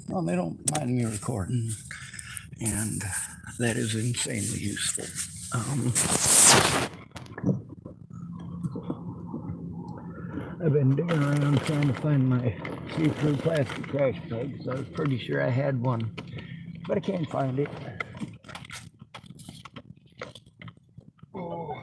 Well, they don't mind me recording, and that is insanely useful. I've been digging around trying to find my see-through plastic trash bags. I was pretty sure I had one, but I can't find it. Oh.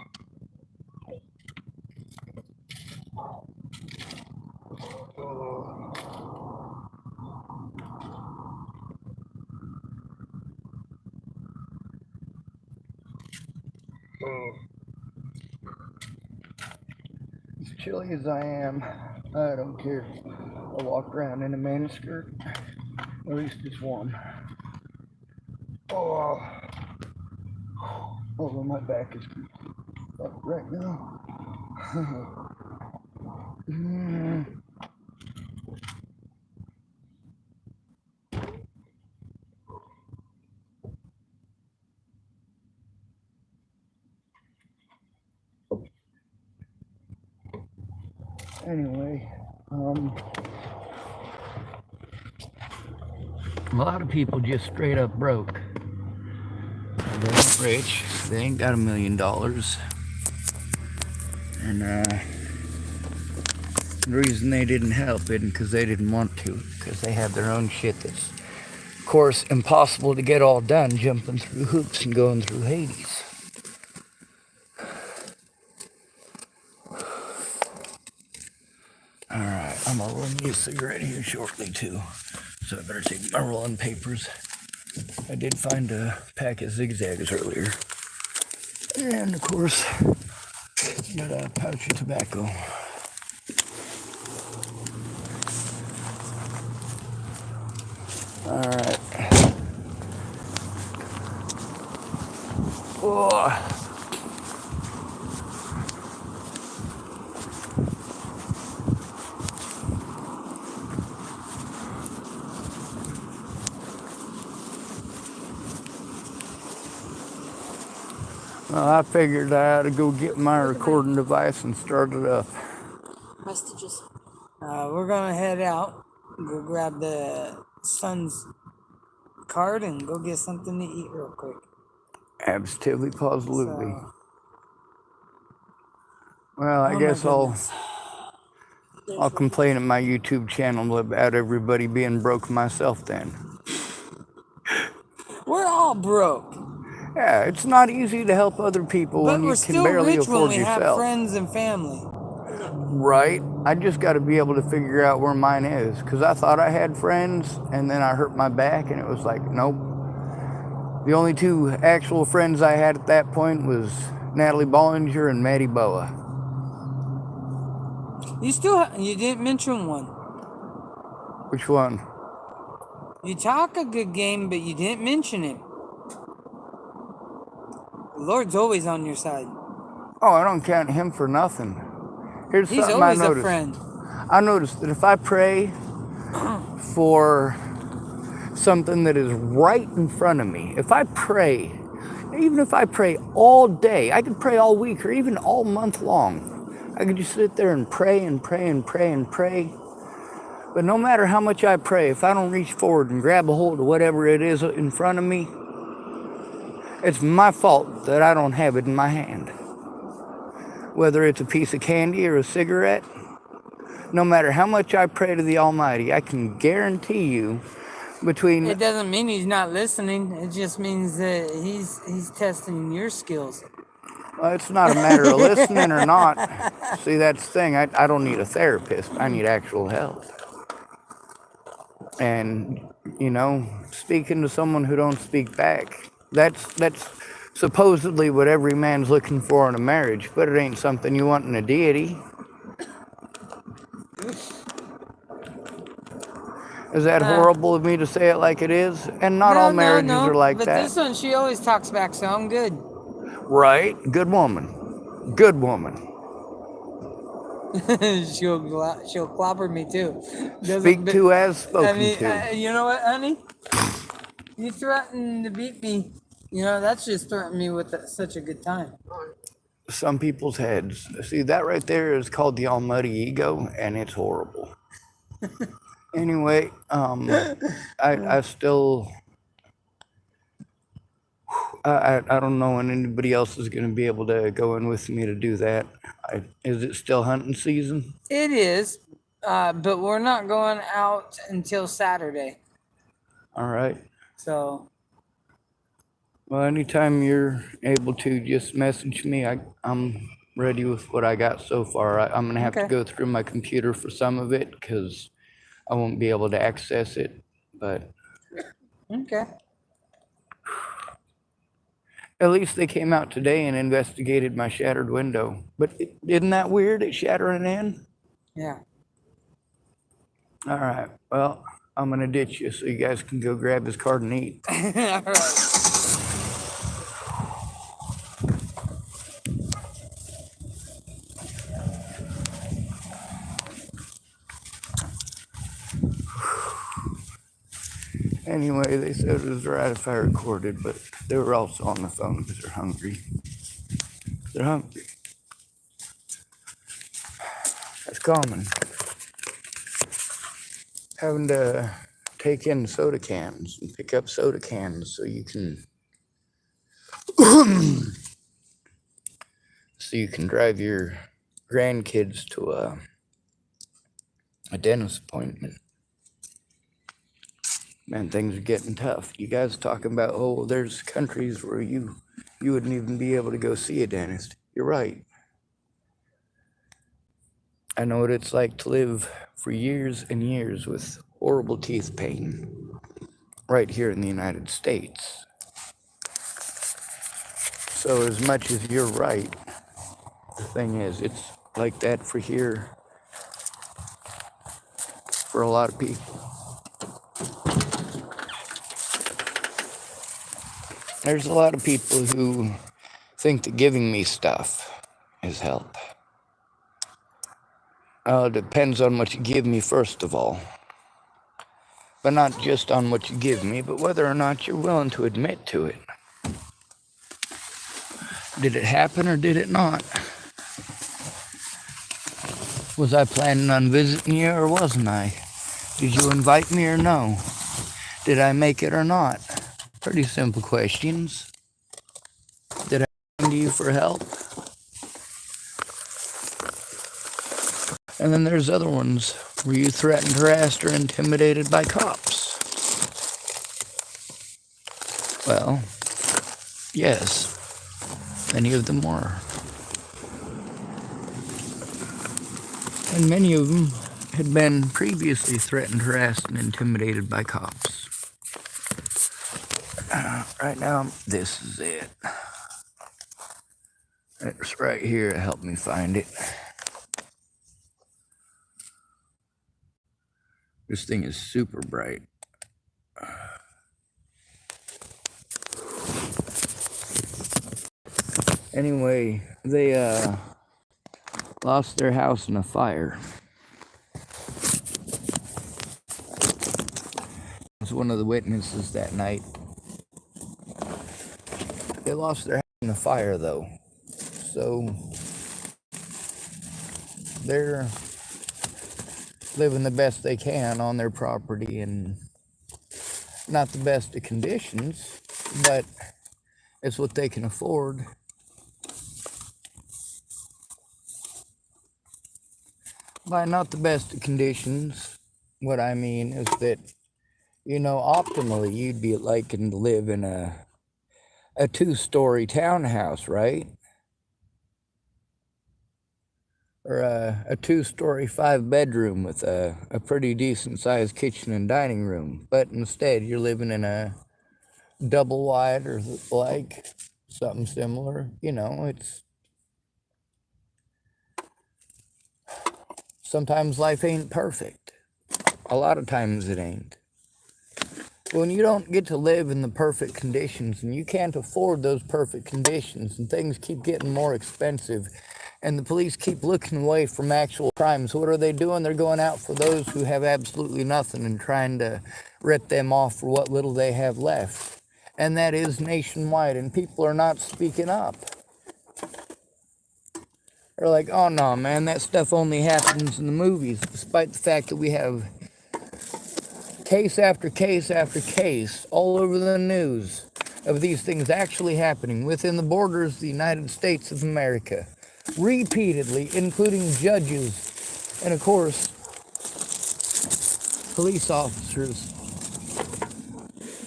As chilly as I am, I don't care. I walk around in a miniskirt. At least it's warm. Oh, although my back is up right now. Anyway, a lot of people just straight up broke. They ain't rich. They ain't got $1 million. And the reason they didn't help isn't because they didn't want to, because they have their own shit that's, of course, impossible to get all done, jumping through hoops and going through Hades. Alright, I'm gonna roll me a cigarette here shortly too, so I better take my rolling papers. I did find a pack of zigzags earlier. And of course, got a pouch of tobacco. Alright. Oh. Well, I figured I ought to go get my recording device and start it up. Messages. We're gonna head out, go grab the son's card and go get something to eat real quick. Absolutely, positively. So, well, I guess I'll goodness. complain at my YouTube channel about everybody being broke myself then. We're all broke, Yeah, it's not easy to help other people but when you we're can still barely rich when afford we have yourself. friends and family. Right? I just got to be able to figure out where mine is, because I thought I had friends, and then I hurt my back, and it was like, nope. The only two actual friends I had at that point was Natalie Bollinger and Maddie Boa. You didn't mention one. Which one? You talk a good game, but you didn't mention him. The Lord's always on your side. Oh, I don't count him for nothing. Here's He's something I always a noticed. friend. I noticed that if I pray for something that is right in front of me, if I pray, even if I pray all day, I could pray all week or even all month long. I could just sit there and pray and pray and pray and pray. But no matter how much I pray, if I don't reach forward and grab a hold of whatever it is in front of me, it's my fault that I don't have it in my hand. Whether it's a piece of candy or a cigarette, no matter how much I pray to the Almighty, I can guarantee you between... It doesn't mean he's not listening. It just means that he's testing your skills. Well, it's not a matter of listening or not. See, that's the thing. I don't need a therapist. I need actual help. And, you know, speaking to someone who don't speak back, that's supposedly what every man's looking for in a marriage, but it ain't something you want in a deity. Is that horrible of me to say it like it is? And not all marriages are like but that. But this one, she always talks back, so I'm good. Right? Good woman. Good woman. she'll clobber me too. Speak to as spoken to. You know what, honey? You threatened to beat me. You know, that's just threatening me with such a good time. Some people's heads. See, that right there is called the almighty ego, and it's horrible. Anyway, I still I don't know when anybody else is going to be able to go in with me to do that. Is it still hunting season? It is, but we're not going out until Saturday. All right. So, Well, anytime you're able to, just message me. I'm ready with what I got so far. I'm gonna have to Okay. go through my computer for some of it because I won't be able to access it. But okay. at least they came out today and investigated my shattered window. But isn't that weird? It shattering in. Yeah. All right. Well, I'm gonna ditch you so you guys can go grab his card and eat. All right. Anyway, they said it was right if I recorded, but they were also on the phone because they're hungry. They're hungry. That's common. Having to take in soda cans and pick up soda cans so you can drive your grandkids to a dentist appointment. Man, things are getting tough. You guys talking about, oh, there's countries where you wouldn't even be able to go see a dentist. You're right. I know what it's like to live for years and years with horrible teeth pain right here in the United States. So as much as you're right, the thing is, it's like that for here for a lot of people. There's a lot of people who think that giving me stuff is help. It depends on what you give me, first of all. But not just on what you give me, but whether or not you're willing to admit to it. Did it happen or did it not? Was I planning on visiting you or wasn't I? Did you invite me or no? Did I make it or not? Pretty simple questions. Did I come to you for help? And then there's other ones. Were you threatened, harassed, or intimidated by cops? Well, yes, many of them were. And many of them had been previously threatened, harassed, and intimidated by cops. Right now, this is it. It's right here. Help me find it. This thing is super bright. Anyway, they lost their house in a fire. I was one of the witnesses that night. They lost their house in a fire, though. So they're living the best they can on their property and not the best of conditions, but it's what they can afford. By not the best of conditions, what I mean is that, optimally you'd be liking to live in a 2-story townhouse, right? Or a 2-story 5-bedroom with a pretty decent sized kitchen and dining room. But instead you're living in a double wide or like something similar. It's sometimes life ain't perfect. A lot of times it ain't. When you don't get to live in the perfect conditions and you can't afford those perfect conditions and things keep getting more expensive and the police keep looking away from actual crimes, what are they doing? They're going out for those who have absolutely nothing and trying to rip them off for what little they have left. And that is nationwide, and people are not speaking up. They're like, oh no, man, that stuff only happens in the movies, despite the fact that we have case after case after case all over the news of these things actually happening within the borders of the United States of America, repeatedly, including judges and, of course, police officers.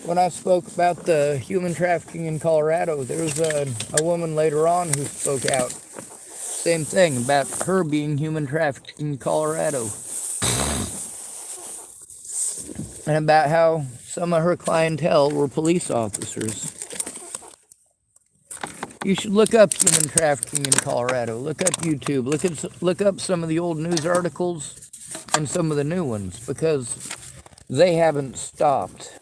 When I spoke about the human trafficking in Colorado, there was a woman later on who spoke out. Same thing about her being human trafficked in Colorado. And about how some of her clientele were police officers. You should look up human trafficking in Colorado. Look up YouTube. Look up some of the old news articles and some of the new ones, because they haven't stopped.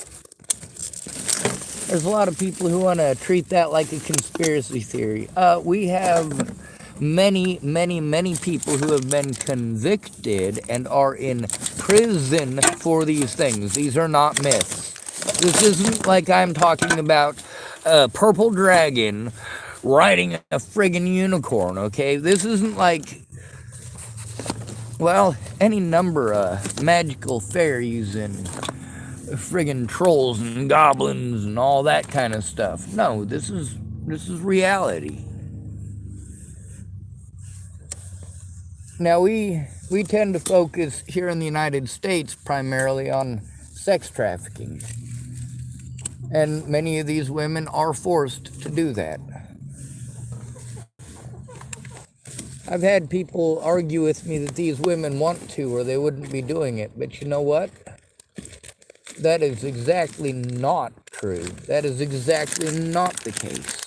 There's a lot of people who want to treat that like a conspiracy theory. We have many, many, many people who have been convicted and are in prison for these things. These are not myths. This isn't like I'm talking about a purple dragon riding a friggin' unicorn, okay? This isn't like, well, any number of magical fairies and friggin' trolls and goblins and all that kind of stuff. No, this is reality. Now we tend to focus here in the United States primarily on sex trafficking. And many of these women are forced to do that. I've had people argue with me that these women want to or they wouldn't be doing it. But you know what? That is exactly not true. That is exactly not the case.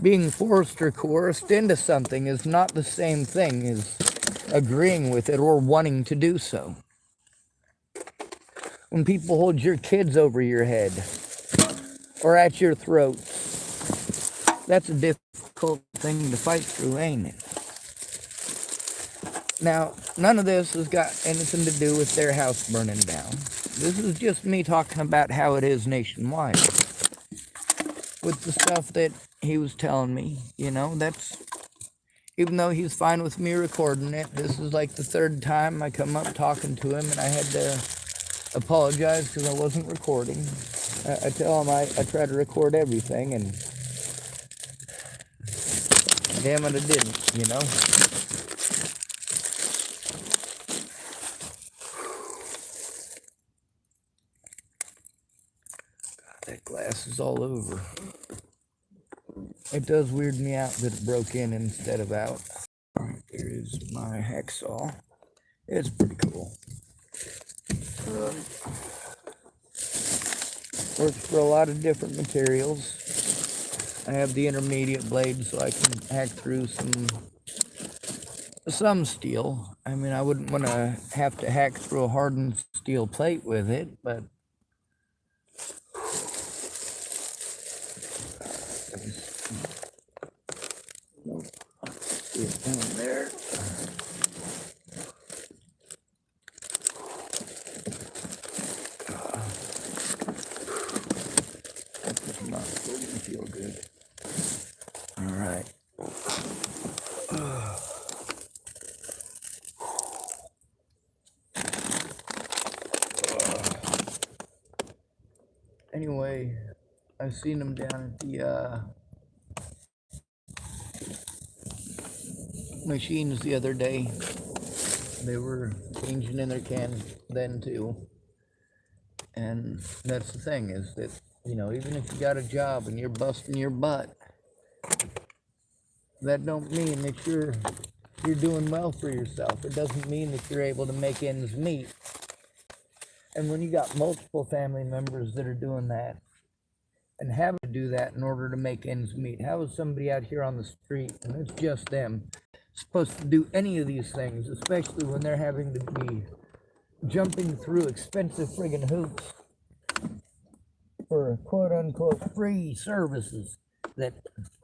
Being forced or coerced into something is not the same thing as agreeing with it or wanting to do so. When people hold your kids over your head or at your throat, that's a difficult thing to fight through, ain't it? Now, none of this has got anything to do with their house burning down. This is just me talking about how it is nationwide. With the stuff that he was telling me, you know, that's, even though he's fine with me recording it, this is like the third time I come up talking to him and I had to apologize because I wasn't recording. I tell him I try to record everything, and damn it, I didn't, you know. God, that glass is all over. It does weird me out that it broke in instead of out. Alright, here is my hacksaw. It's pretty cool. Works for a lot of different materials. I have the intermediate blade so I can hack through some steel. I mean, I wouldn't want to have to hack through a hardened steel plate with it, but see it down there. That does not feel good. All right. Anyway, I seen them down at the machines the other day. They were changing in their cans then too. And that's the thing, is that, you know, even if you got a job and you're busting your butt, that don't mean that you're doing well for yourself. It doesn't mean that you're able to make ends meet. And when you got multiple family members that are doing that and having to do that in order to make ends meet, how is somebody out here on the street, and it's just them, supposed to do any of these things, especially when they're having to be jumping through expensive friggin' hoops for quote-unquote free services that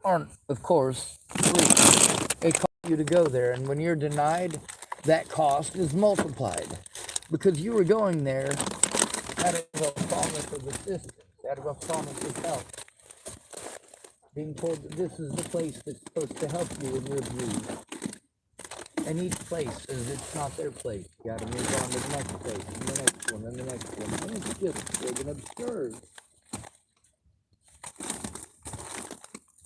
aren't, of course, free. They cost you to go there, and when you're denied, that cost is multiplied because you were going there out of a promise of assistance, out of a promise of help, being told that this is the place that's supposed to help you in your abuse. And each place says it's not their place. You gotta move on to the next place, and the next one, and the next one. And it's just big and absurd.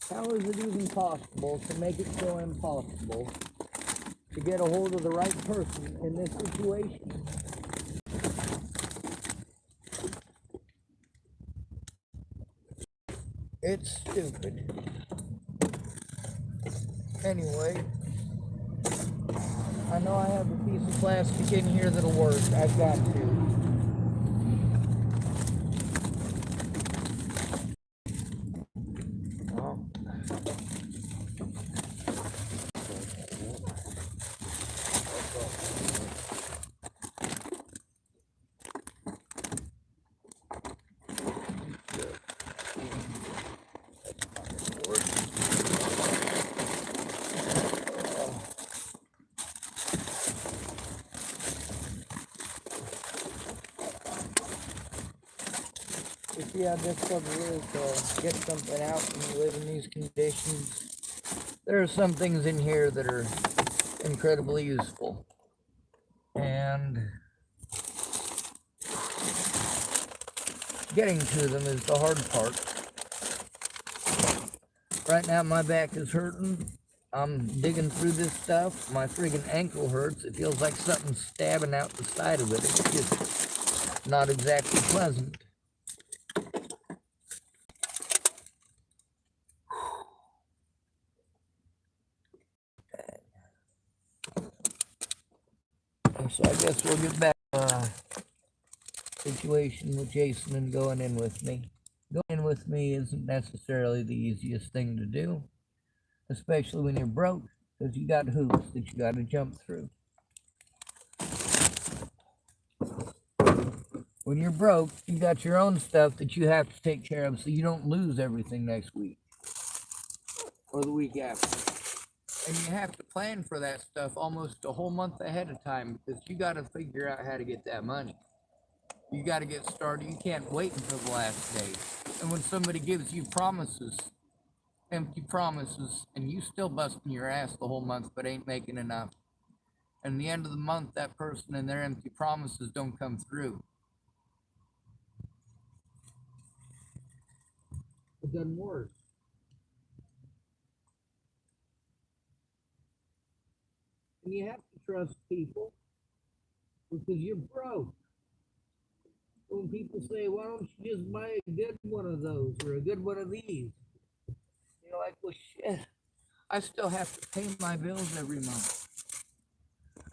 How is it even possible to make it so impossible to get a hold of the right person in this situation? It's stupid. Anyway, I know I have a piece of plastic in here that'll work. I've got to. You see how difficult it is to get something out when you live in these conditions? There are some things in here that are incredibly useful. And getting to them is the hard part. Right now my back is hurting. I'm digging through this stuff. My friggin' ankle hurts. It feels like something's stabbing out the side of it. It's just not exactly pleasant. So I guess we'll get back to the situation with Jason and going in with me. Going in with me isn't necessarily the easiest thing to do, especially when you're broke, because you got hoops that you got to jump through. When you're broke, you got your own stuff that you have to take care of so you don't lose everything next week or the week after. And you have to plan for that stuff almost a whole month ahead of time because you got to figure out how to get that money. You got to get started. You can't wait until the last day. And when somebody gives you promises, empty promises, and you still busting your ass the whole month but ain't making enough, and at the end of the month, that person and their empty promises don't come through. It doesn't work. And you have to trust people because you're broke. When people say, why don't you just buy a good one of those or a good one of these? You're like, well, shit. I still have to pay my bills every month.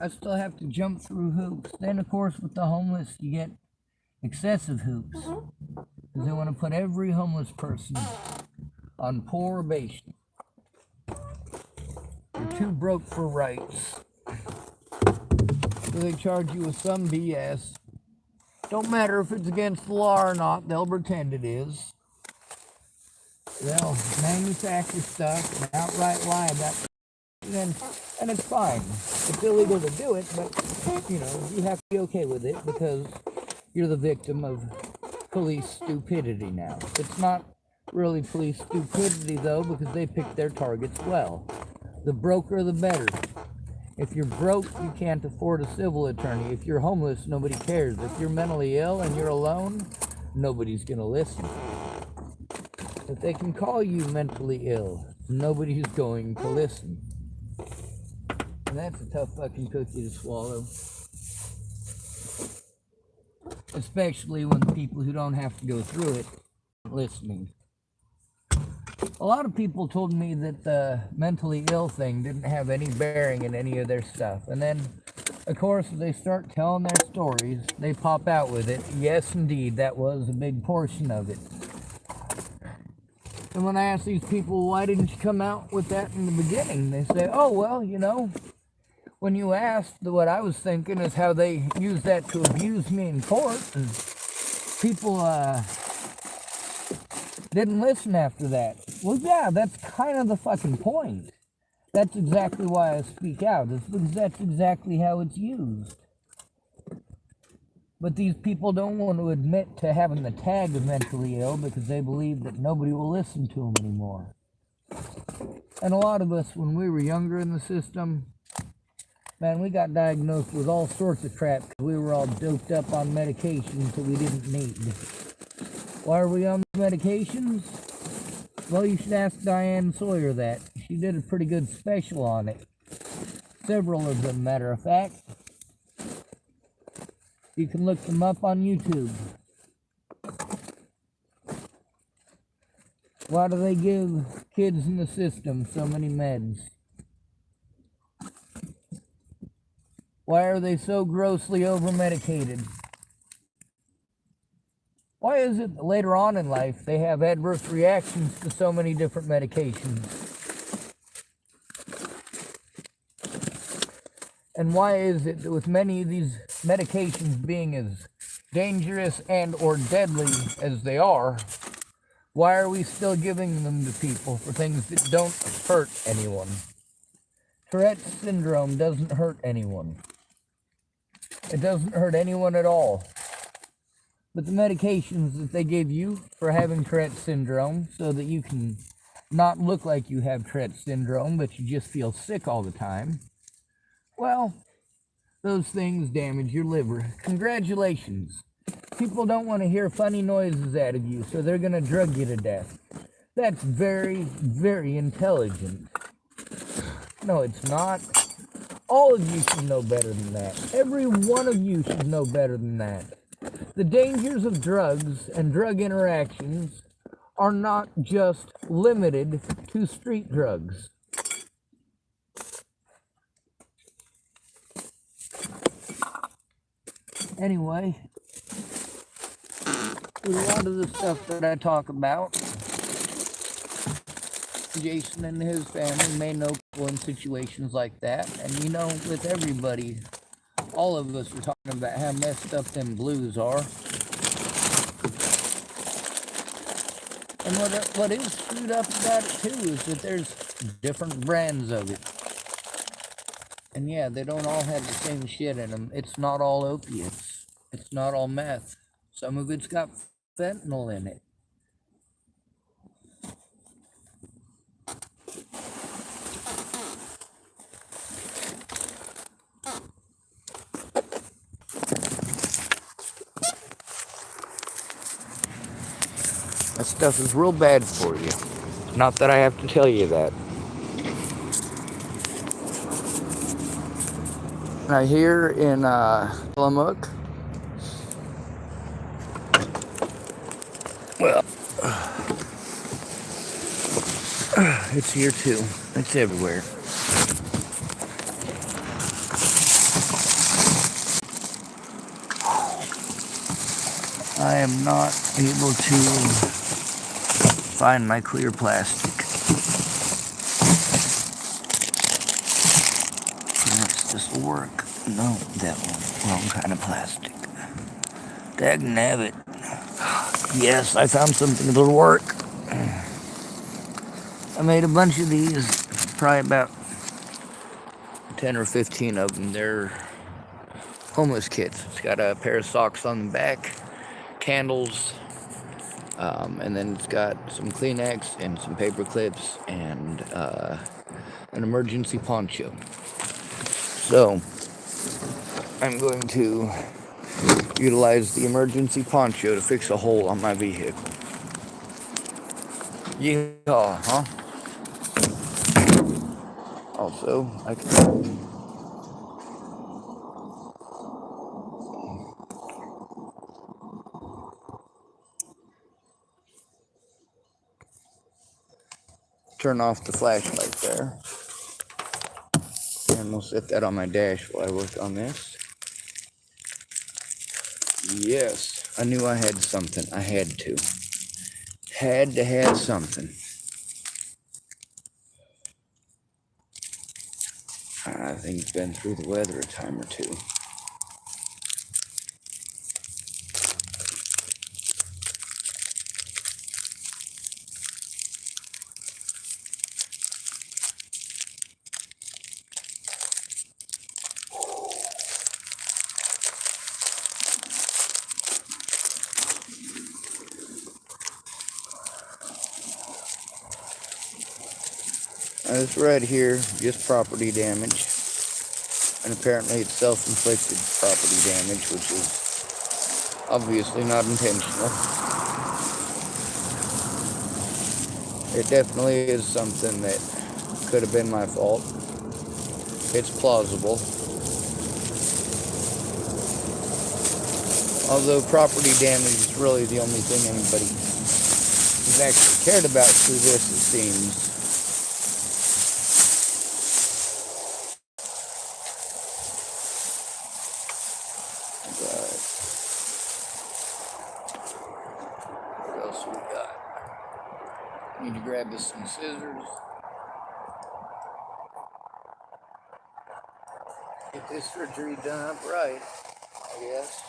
I still have to jump through hoops. Then, of course, with the homeless, you get excessive hoops. Because they want to put every homeless person on probation. You're too broke for rights. So they charge you with some BS. Don't matter if it's against the law or not, they'll pretend it is. They'll manufacture stuff and outright lie about it. And it's fine. It's illegal to do it, but, you know, you have to be okay with it because you're the victim of police stupidity now. It's not really police stupidity, though, because they pick their targets well. The broker, the better. If you're broke, you can't afford a civil attorney. If you're homeless, nobody cares. If you're mentally ill and you're alone, nobody's going to listen. If they can call you mentally ill, nobody's going to listen. And that's a tough fucking cookie to swallow. Especially when people who don't have to go through it aren't listening. A lot of people told me that the mentally ill thing didn't have any bearing in any of their stuff. And then, of course, as they start telling their stories, they pop out with it. Yes, indeed, that was a big portion of it. And when I ask these people, why didn't you come out with that in the beginning? They say, oh, well, you know, when you asked, what I was thinking is how they use that to abuse me in court. And people didn't listen after that. Well, yeah, that's kind of the fucking point. That's exactly why I speak out. It's because that's exactly how it's used. But these people don't want to admit to having the tag of mentally ill because they believe that nobody will listen to them anymore. And a lot of us, when we were younger in the system, Man, we got diagnosed with all sorts of crap because we were all doped up on medications that we didn't need. Why are we on the medications? Well, you should ask Diane Sawyer that. She did a pretty good special on it. Several of them, matter of fact. You can look them up on YouTube. Why do they give kids in the system so many meds? Why are they so grossly over-medicated? Why is it that later on in life they have adverse reactions to so many different medications? And why is it that with many of these medications being as dangerous and or deadly as they are, why are we still giving them to people for things that don't hurt anyone? Tourette's syndrome doesn't hurt anyone. It doesn't hurt anyone at all. But the medications that they give you for having Tourette's syndrome so that you can not look like you have Tourette's syndrome, but you just feel sick all the time, well, those things damage your liver. Congratulations. People don't want to hear funny noises out of you, so they're going to drug you to death. That's very, very intelligent. No, it's not. All of you should know better than that. Every one of you should know better than that. The dangers of drugs and drug interactions are not just limited to street drugs. Anyway, with a lot of the stuff that I talk about, Jason and his family may know people in situations like that. And you know, with everybody, all of us are talking about how messed up them blues are. And what is screwed up about it too is that there's different brands of it. And yeah, they don't all have the same shit in them. It's not all opiates. It's not all meth. Some of it's got fentanyl in it. That stuff is real bad for you. Not that I have to tell you that. Now here in Tillamook, well, it's here too. It's everywhere. I am not able to find my clear plastic. Perhaps this will work. No, that one. Wrong kind of plastic. Dagnabbit. Yes, I found something that'll work. I made a bunch of these, probably about 10 or 15 of them. They're homeless kits. It's got a pair of socks on the back, candles, and then it's got some Kleenex and some paper clips and an emergency poncho. So I'm going to utilize the emergency poncho to fix a hole on my vehicle. Yeehaw, huh? Also, I can turn off the flashlight there. And we'll set that on my dash while I work on this. Yes, I knew I had something. I had to. Had to have something. I think it's been through the weather a time or two. This right here, just property damage. And apparently it's self-inflicted property damage, which is obviously not intentional. It definitely is something that could have been my fault. It's plausible. Although property damage is really the only thing anybody has actually cared about through this, it seems. But what else we got? Need to grab us some scissors. Get this surgery done up right, I guess.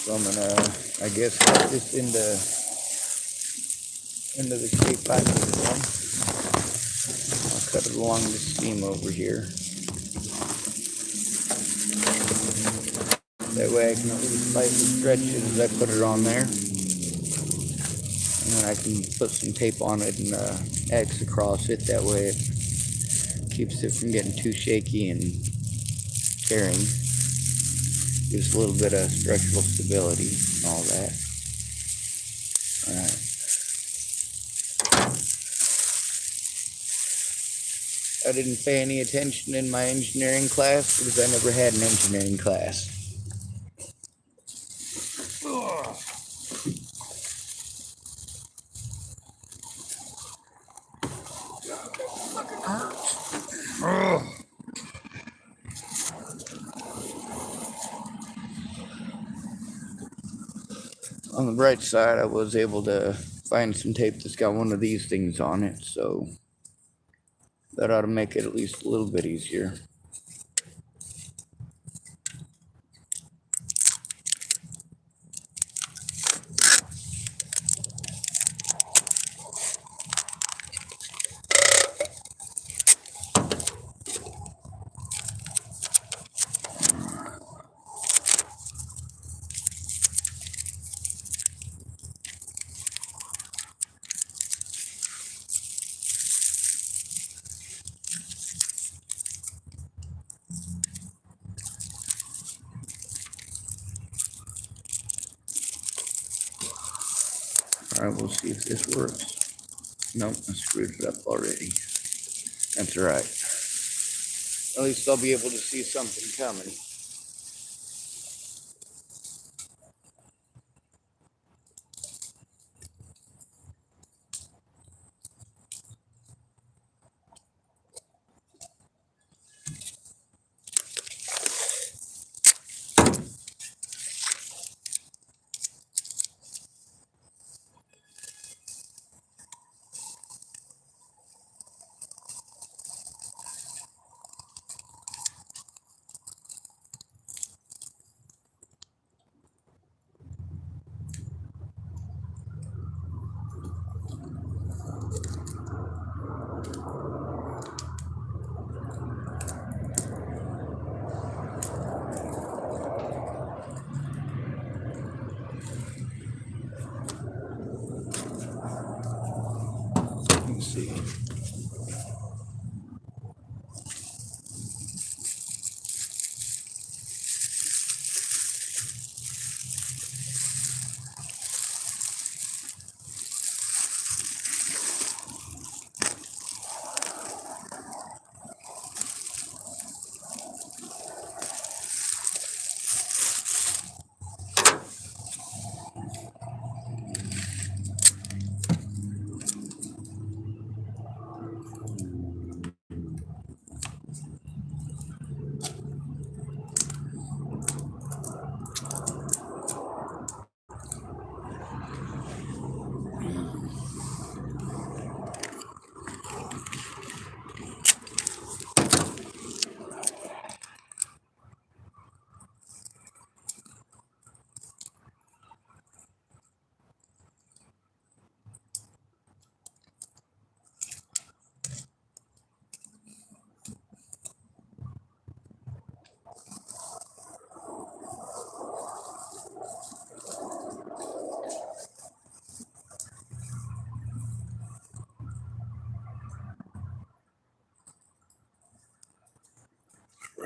So I'm gonna, I guess, cut this into the shape I need it in. I'll cut it along the seam over here. That way I can at least slightly stretch it as I put it on there. And then I can put some tape on it and X across it. That way it keeps it from getting too shaky and tearing. Gives a little bit of structural stability and all that. Alright. I didn't pay any attention in my engineering class because I never had an engineering class. On the bright side, I was able to find some tape that's got one of these things on it, so that ought to make it at least a little bit easier. Alright, we'll see if this works. Nope, I screwed it up already. That's alright. At least I'll be able to see something coming.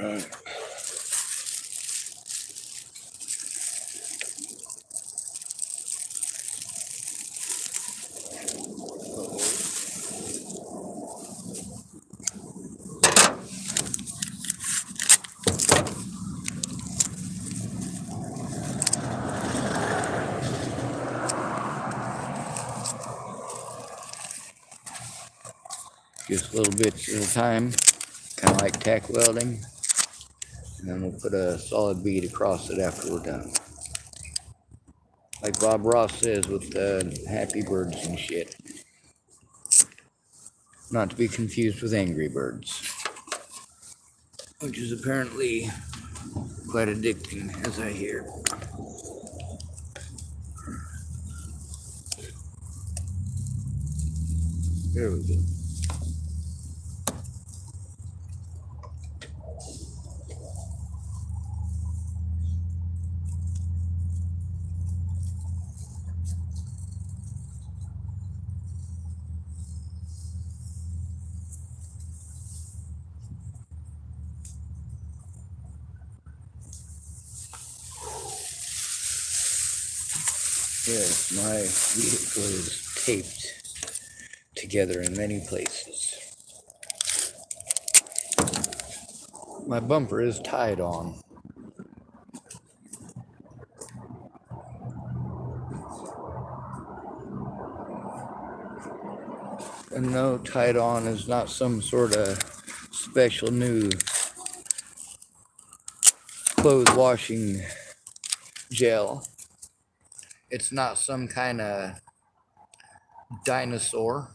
Right. Just little bits at a time, kind of like tack welding. And then we'll put a solid bead across it after we're done. Like Bob Ross says with Happy Birds and shit. Not to be confused with Angry Birds. Which is apparently quite addicting, as I hear. There we go. Yes, my vehicle is taped together in many places. My bumper is tied on. And no, tied on is not some sort of special new clothes washing gel. It's not some kind of dinosaur.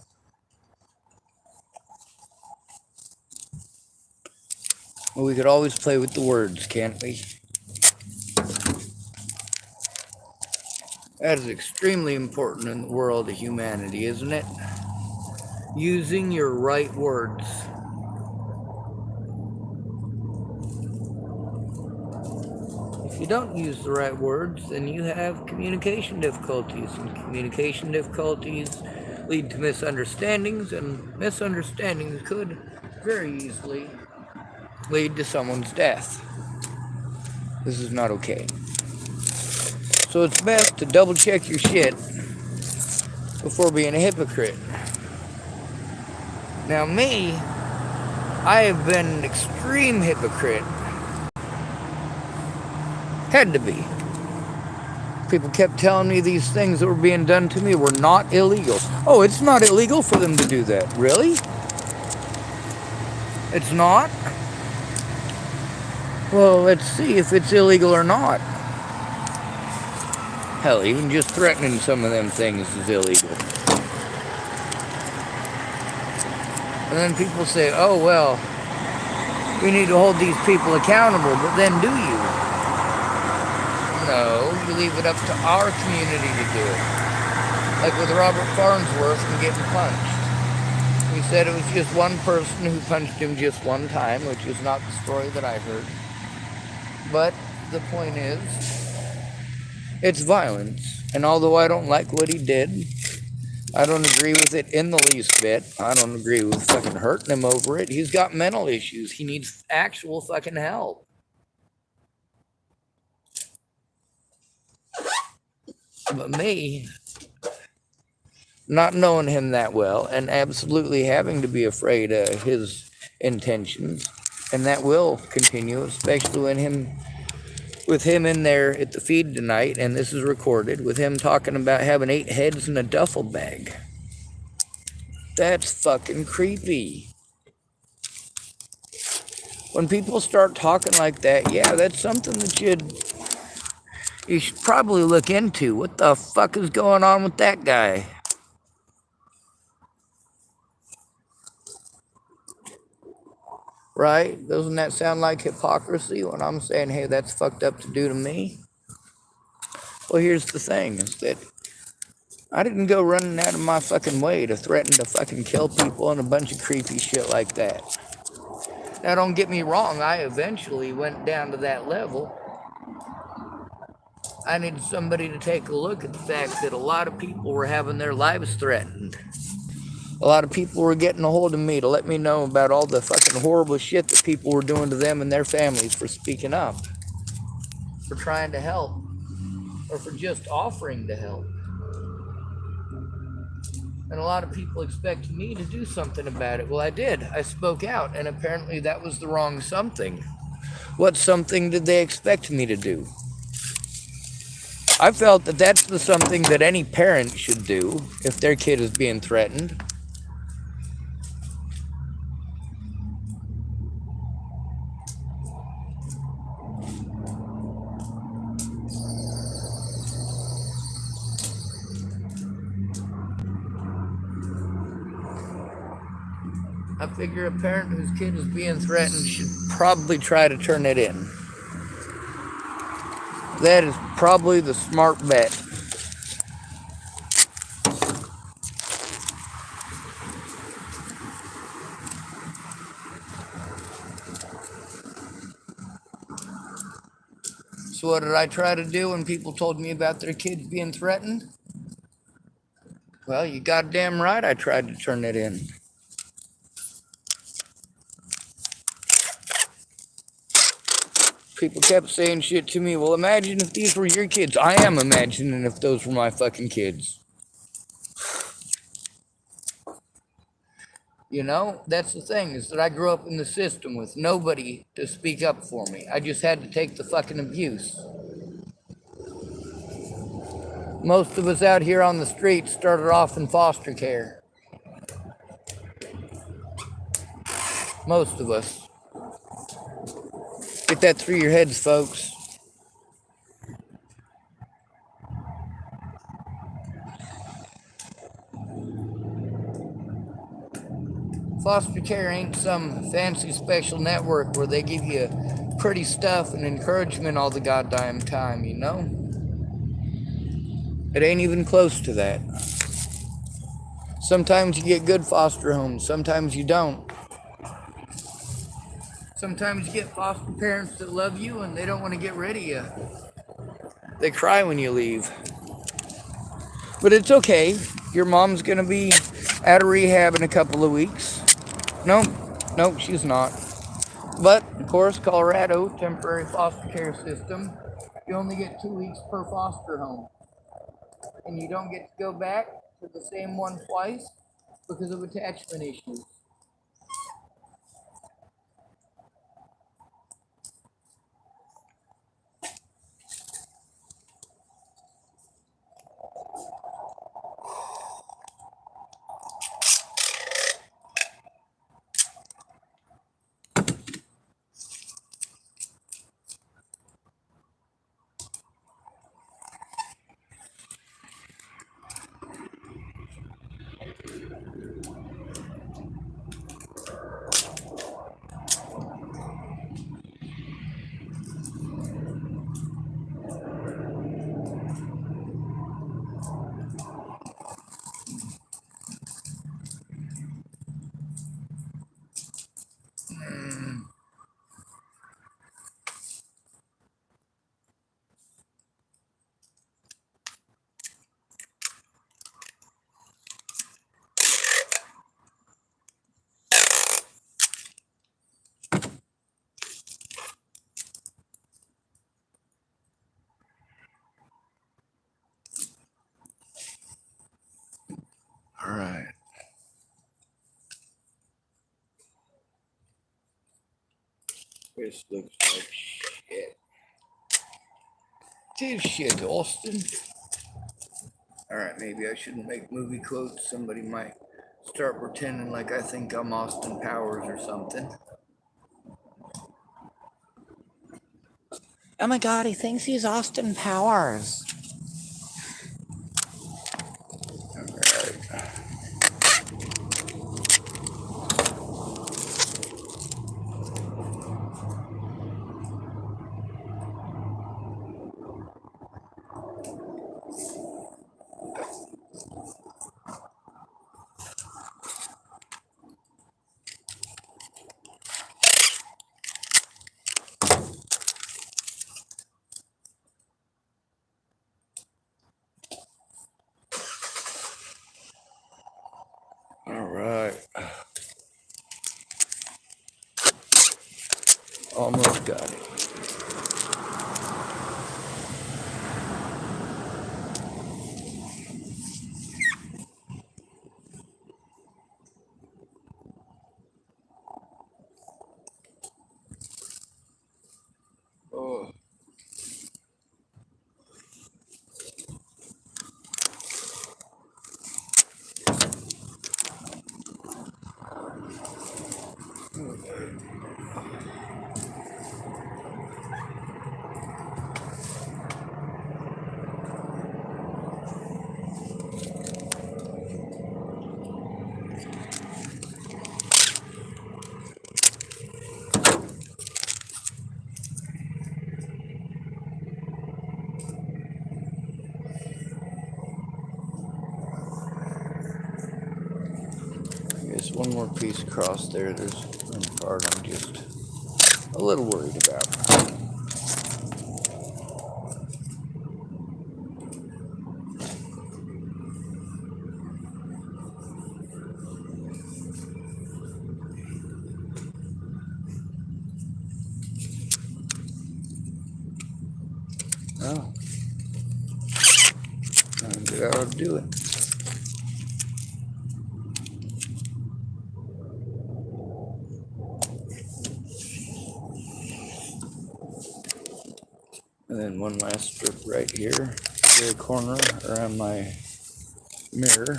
Well, we could always play with the words, can't we? That is extremely important in the world of humanity, isn't it? Using your right words. If you don't use the right words, then you have communication difficulties, and communication difficulties lead to misunderstandings, and misunderstandings could very easily lead to someone's death. This is not okay. So it's best to double check your shit before being a hypocrite. Now me, I have been an extreme hypocrite. Had to be. People kept telling me these things that were being done to me were not illegal. Oh, it's not illegal for them to do that. Really? It's not? Well, let's see if it's illegal or not. Hell, even just threatening some of them things is illegal. And then people say, oh, well, we need to hold these people accountable, but then do you? No, you leave it up to our community to do it. Like with Robert Farnsworth and getting punched. He said it was just one person who punched him just one time, which is not the story that I heard. But the point is, it's violence. And although I don't like what he did, I don't agree with it in the least bit. I don't agree with fucking hurting him over it. He's got mental issues. He needs actual fucking help. But me, not knowing him that well and absolutely having to be afraid of his intentions, and that will continue, especially with him in there at the feed tonight, and this is recorded, with him talking about having 8 heads in a duffel bag. That's fucking creepy. When people start talking like that, yeah, that's something that you should probably look into. What the fuck is going on with that guy? Right? Doesn't that sound like hypocrisy when I'm saying, hey, that's fucked up to do to me? Well, here's the thing, is that I didn't go running out of my fucking way to threaten to fucking kill people and a bunch of creepy shit like that. Now, don't get me wrong, I eventually went down to that level. I needed somebody to take a look at the fact that a lot of people were having their lives threatened. A lot of people were getting a hold of me to let me know about all the fucking horrible shit that people were doing to them and their families for speaking up, for trying to help, or for just offering to help. And a lot of people expect me to do something about it. Well, I did. I spoke out, and apparently that was the wrong something. What something did they expect me to do? I felt that that's the something that any parent should do if their kid is being threatened. I figure a parent whose kid is being threatened should probably try to turn it in. That is probably the smart bet. So what did I try to do when people told me about their kids being threatened? Well, you goddamn right I tried to turn it in. People kept saying shit to me. Well, imagine if these were your kids. I am imagining if those were my fucking kids. You know, that's the thing, is that I grew up in the system with nobody to speak up for me. I just had to take the fucking abuse. Most of us out here on the street started off in foster care. Most of us. Get that through your heads, folks. Foster care ain't some fancy special network where they give you pretty stuff and encouragement all the goddamn time, you know? It ain't even close to that. Sometimes you get good foster homes, sometimes you don't. Sometimes you get foster parents that love you and they don't want to get rid of you. They cry when you leave. But it's okay. Your mom's gonna be out of rehab in a couple of weeks. Nope, she's not. But, of course, Colorado, temporary foster care system, you only get 2 weeks per foster home. And you don't get to go back to the same one twice because of attachment issues. Alright. This looks like shit. It is shit, Austin. Alright, maybe I shouldn't make movie quotes. Somebody might start pretending like I think I'm Austin Powers or something. Oh my god, he thinks he's Austin Powers. Alright. right. Almost got it. Oh. There's one more piece across there. There's one part I'm just a little worried about. Oh, I'll do it. And then one last strip right here, the very corner around my mirror.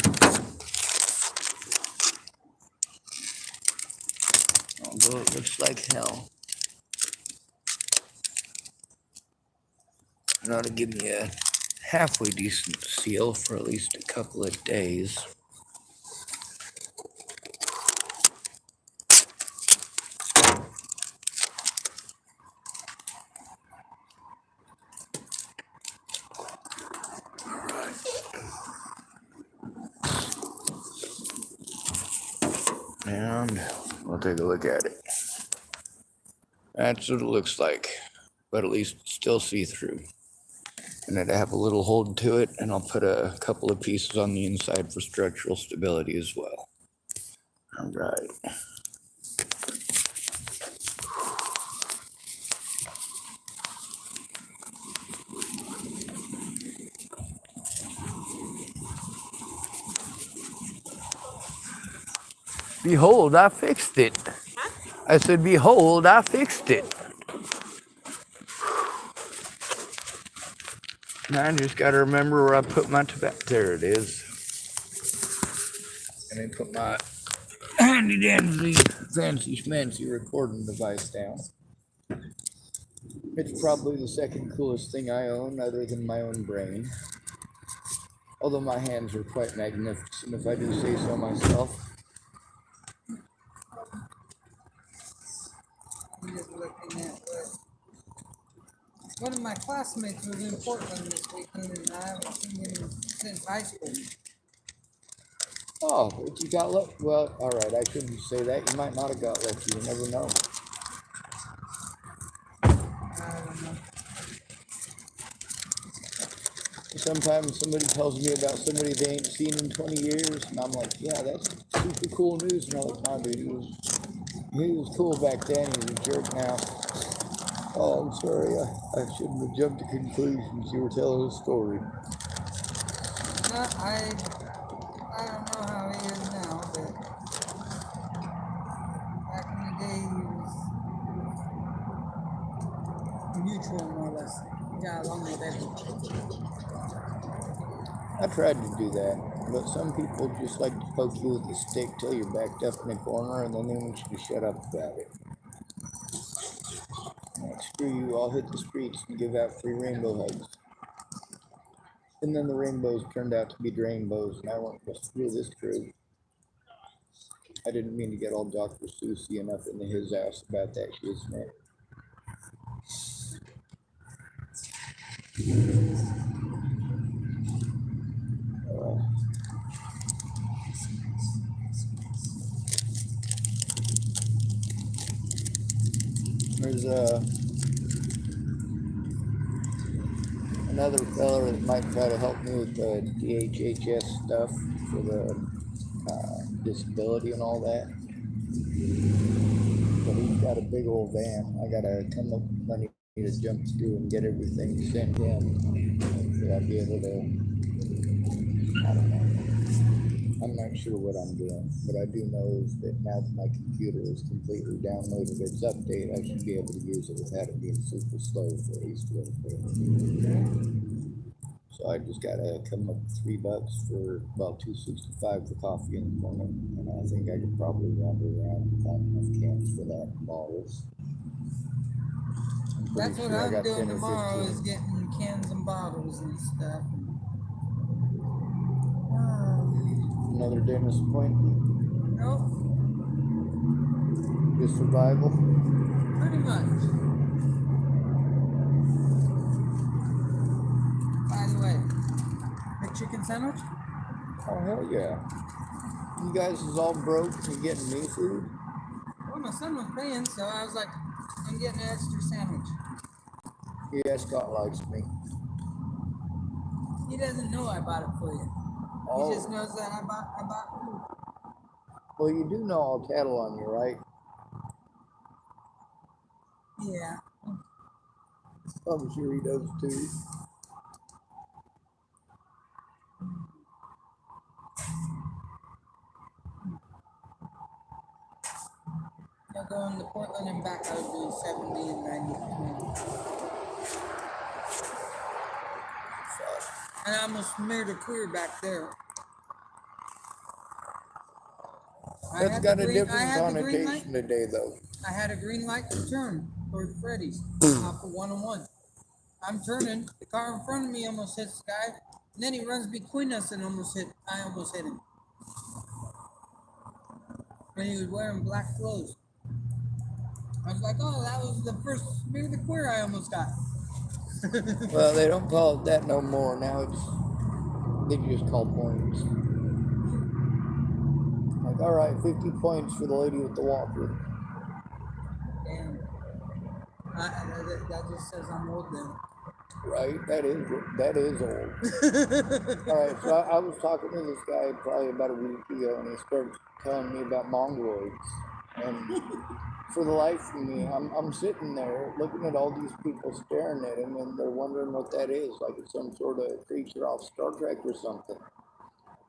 Although it looks like hell. It ought to give me a halfway decent seal for at least a couple of days. And we'll take a look at it. That's what it looks like, but at least it's still see-through. And it'll have a little hold to it, and I'll put a couple of pieces on the inside for structural stability as well. All right. Behold, I fixed it. I said, behold, I fixed it. Now I just got to remember where I put my tobacco. There it is. And then put my handy dandy fancy schmancy recording device down. It's probably the second coolest thing I own other than my own brain. Although my hands are quite magnificent, if I do say so myself. I'm just looking at what one of my classmates was in Portland this weekend, and I haven't seen him since high school. Oh, but you got lucky. Well, all right, I shouldn't say that. You might not have got lucky. You never know. I don't know. Sometimes somebody tells me about somebody they ain't seen in 20 years, and I'm like, yeah, that's super cool news. And all the time, dude, he was cool back then. He's a jerk now. Oh, I'm sorry. I shouldn't have jumped to conclusions. You were telling a story. No, I don't know how he is now, but back in the day he was neutral more or less. He got along with everyone. I tried to do that, but some people just like to poke you with a stick till you're backed up in a corner, and then they want you to shut up about it. Like, screw you, I'll hit the streets and give out free rainbow hugs. And then the rainbows turned out to be drainbows, and I went, screw this crew. I didn't mean to get all Dr. Seussy enough into his ass about that shiznit. There's another fella that might try to help me with the DHHS stuff for the disability and all that. But he's got a big old van. I gotta come up with money to jump through and get everything sent in. So I'll be able to, I don't know. I'm not sure what I'm doing, but I do know is that now that my computer is completely downloaded its update, I should be able to use it without it being super slow for East So I just gotta come up with $3 for about $2.65 for coffee in the morning, and I think I could probably wander around and find enough cans for that and bottles. That's what I'm doing tomorrow is getting cans and bottles and stuff. Another dentist appointment? Nope. Just survival? Pretty much. By the way, the chicken sandwich? Oh, hell yeah. You guys is all broke and you're getting me food? Well, my son was paying, so I was like, I'm getting an extra sandwich. Yeah, Scott likes me. He doesn't know I bought it for you. Oh. He just knows that I bought food. Well, you do know I'll tattle on you, right? Yeah. I'm sure he does too. Going to Portland and back, I was doing 70 and 90. And I almost married a queer back there. That's got a different connotation today, though. I had a green light to turn toward Freddy's off of 101. I'm turning, the car in front of me almost hits the guy, and then he runs between us and I almost hit him. And he was wearing black clothes. I was like, oh, that was the first Marry the Queer I almost got. Well, they don't call it that no more. Now they just call points. Like, all right, 50 points for the lady with the walker. Damn. That just says I'm old then. Right, that is old. All right, so I was talking to this guy probably about a week ago, and he started telling me about mongoloids. And for the life of me, I'm sitting there looking at all these people staring at him, and they're wondering what that is, like it's some sort of creature off Star Trek or something.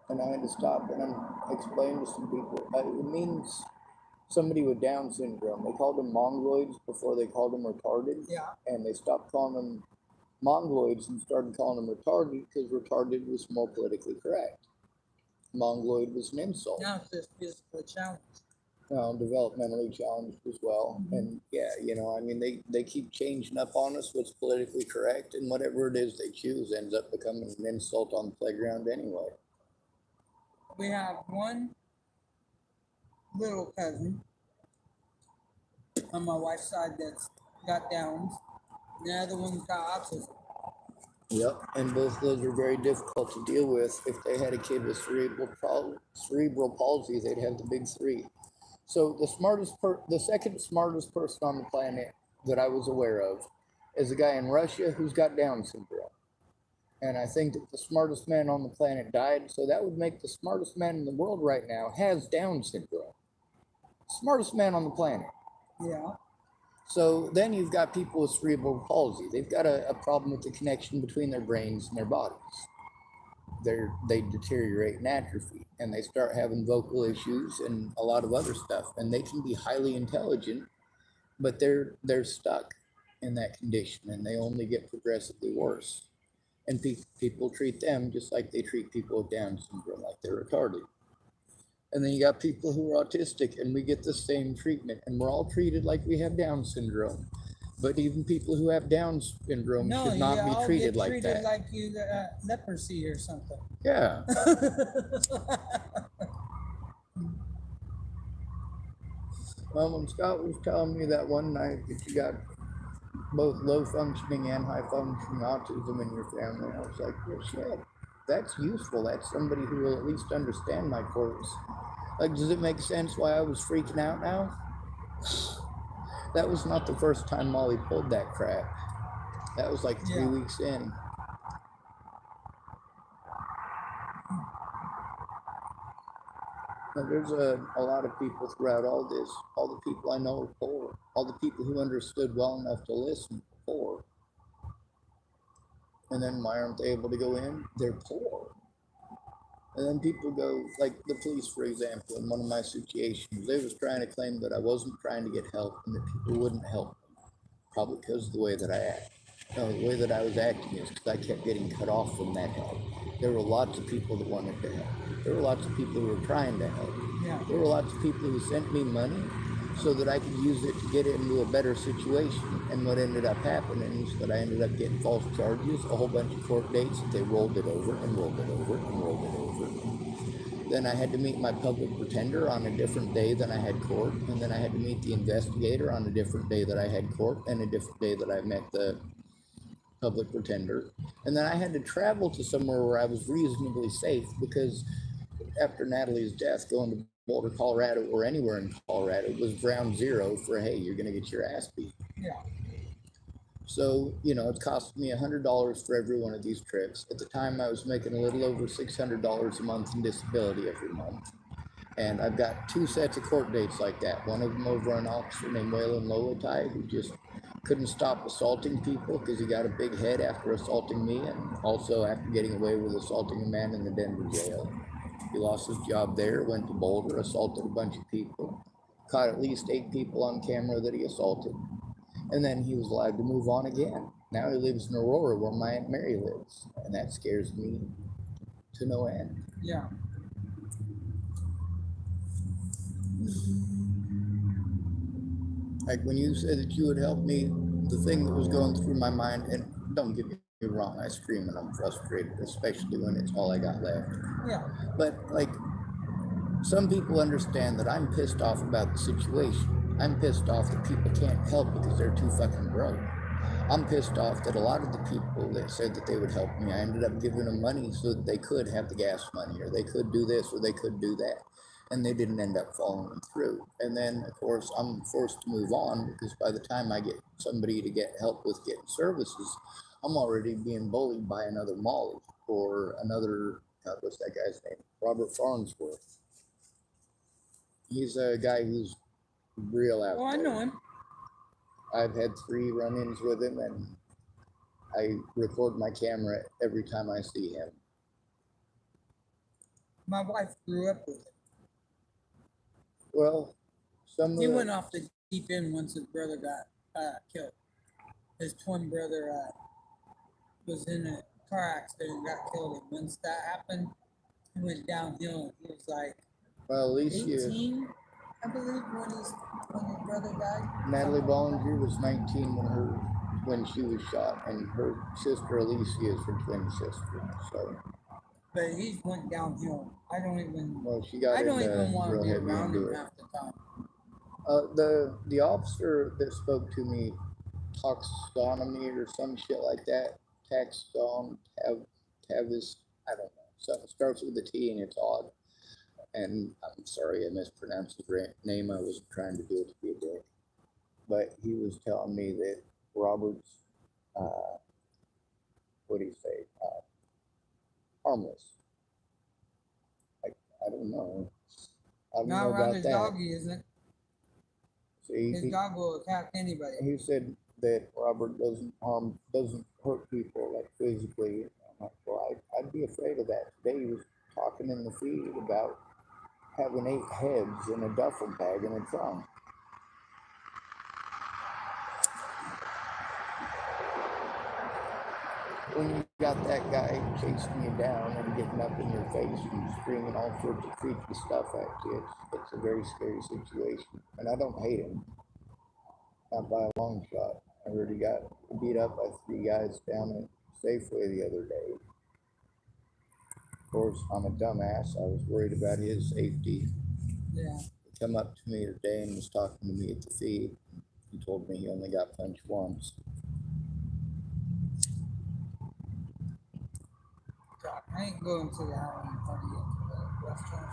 And I had to stop and explain to some people. It means somebody with Down syndrome. They called them mongoloids before they called them retarded. Yeah. And they stopped calling them mongoloids and started calling them retarded because retarded was more politically correct. Mongoloid was an insult. Now it's just physical challenge. Developmentally challenged as well. Mm-hmm. And yeah, I mean, they keep changing up on us what's politically correct, and whatever it is they choose ends up becoming an insult on the playground anyway. We have one little cousin on my wife's side that's got Downs, and the other one's got autism. Yep, and both of those are very difficult to deal with. If they had a kid with cerebral palsy, they'd have the big three. So the second smartest person on the planet that I was aware of is a guy in Russia who's got Down syndrome. And I think that the smartest man on the planet died, so that would make the smartest man in the world right now has Down syndrome. Smartest man on the planet. Yeah. So then you've got people with cerebral palsy. They've got a problem with the connection between their brains and their bodies. They deteriorate and atrophy, and they start having vocal issues and a lot of other stuff. And they can be highly intelligent, but they're stuck in that condition, and they only get progressively worse. And people treat them just like they treat people with Down syndrome, like they're retarded. And then you got people who are autistic, and we get the same treatment, and we're all treated like we have Down syndrome. But even people who have Down syndrome should not be treated like that. Treated like you got leprosy or something. Yeah. Well, when Scott was telling me that one night that you got both low functioning and high functioning autism in your family, I was like, well, shit, that's useful. That's somebody who will at least understand my quirks. Like, does it make sense why I was freaking out now? That was not the first time Molly pulled that crap. That was like 3 weeks in. But there's a lot of people throughout all this. All the people I know are poor. All the people who understood well enough to listen are poor. And then why aren't they able to go in? They're poor. And then people go, like the police, for example, in one of my situations, they was trying to claim that I wasn't trying to get help and that people wouldn't help me, probably because of the way that I act. No, the way that I was acting is because I kept getting cut off from that help. There were lots of people that wanted to help. There were lots of people who were trying to help. Yeah. There were lots of people who sent me money so that I could use it to get into a better situation. And what ended up happening is that I ended up getting false charges, a whole bunch of court dates, that they rolled it over and rolled it over and rolled it over. Then I had to meet my public pretender on a different day than I had court. And then I had to meet the investigator on a different day that I had court and a different day that I met the public pretender. And then I had to travel to somewhere where I was reasonably safe because after Natalie's death, going to Boulder, Colorado, or anywhere in Colorado was ground zero for, hey, you're going to get your ass beat. Yeah. So, it cost me $100 for every one of these trips. At the time, I was making a little over $600 a month in disability every month. And I've got 2 sets of court dates like that. One of them over an officer named Waylon Lolotai, who just couldn't stop assaulting people because he got a big head after assaulting me and also after getting away with assaulting a man in the Denver jail. He lost his job there, went to Boulder, assaulted a bunch of people, caught at least 8 people on camera that he assaulted. And then he was allowed to move on again. Now he lives in Aurora where my Aunt Mary lives. And that scares me to no end. Yeah. Like when you said that you would help me, the thing that was going through my mind, and don't get me wrong, I scream and I'm frustrated, especially when it's all I got left. Yeah. But like, some people understand that I'm pissed off about the situation. I'm pissed off that people can't help because they're too fucking broke. I'm pissed off that a lot of the people that said that they would help me, I ended up giving them money so that they could have the gas money, or they could do this, or they could do that. And they didn't end up following through. And then, of course, I'm forced to move on because by the time I get somebody to get help with getting services, I'm already being bullied by another Molly or another, what's that guy's name? Robert Farnsworth. He's a guy who's real out there. Oh, I know him. I've had 3 run-ins with him, and I record my camera every time I see him. My wife grew up with him. Well, he went off the deep end once his brother got killed. His twin brother was in a car accident and got killed. And once that happened, he went downhill. He was like, well, at least 18, I believe, when his brother died. Natalie Bollinger was 19 when she was shot, and her sister Alicia is her twin sister. So. But he went downhill. I don't even. Well, she got. I don't even want to be heavy around into him it. half the time. The officer that spoke to me, taxonomy or some shit like that. Tavis, I don't know. So it starts with a T and it's odd. And I'm sorry I mispronounced his name. I wasn't trying to do it to be a dick. But he was telling me that Robert's, what do you say, harmless. I don't know. I don't Not know around about his that. dog, he isn't. See, His dog will attack anybody. He said that Robert doesn't hurt people like physically. I'm like, well, I'd be afraid of that. Today he was talking in the feed about having 8 heads in a duffel bag in a trunk. When you got that guy chasing you down and getting up in your face and screaming all sorts of creepy stuff at you, it's a very scary situation. And I don't hate him. Not by a long shot. I already got beat up by 3 guys down at Safeway the other day. Of course, I'm a dumbass. I was worried about his safety. Yeah. He come up to me today and was talking to me at the feed. He told me he only got punched once. God, I ain't going to the Halloween party yet for the restaurant.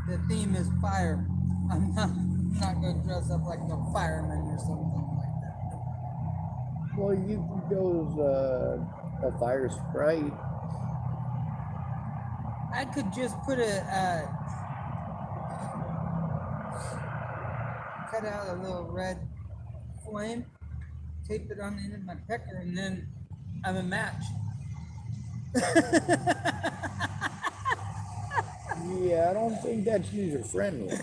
The theme is fire. I'm not going to dress up like no fireman or something like that. Well, you can go as a fire sprite. I could just put a cut out a little red flame, tape it on the end of my pecker, and then I'm a match. Yeah, I don't think that's user friendly.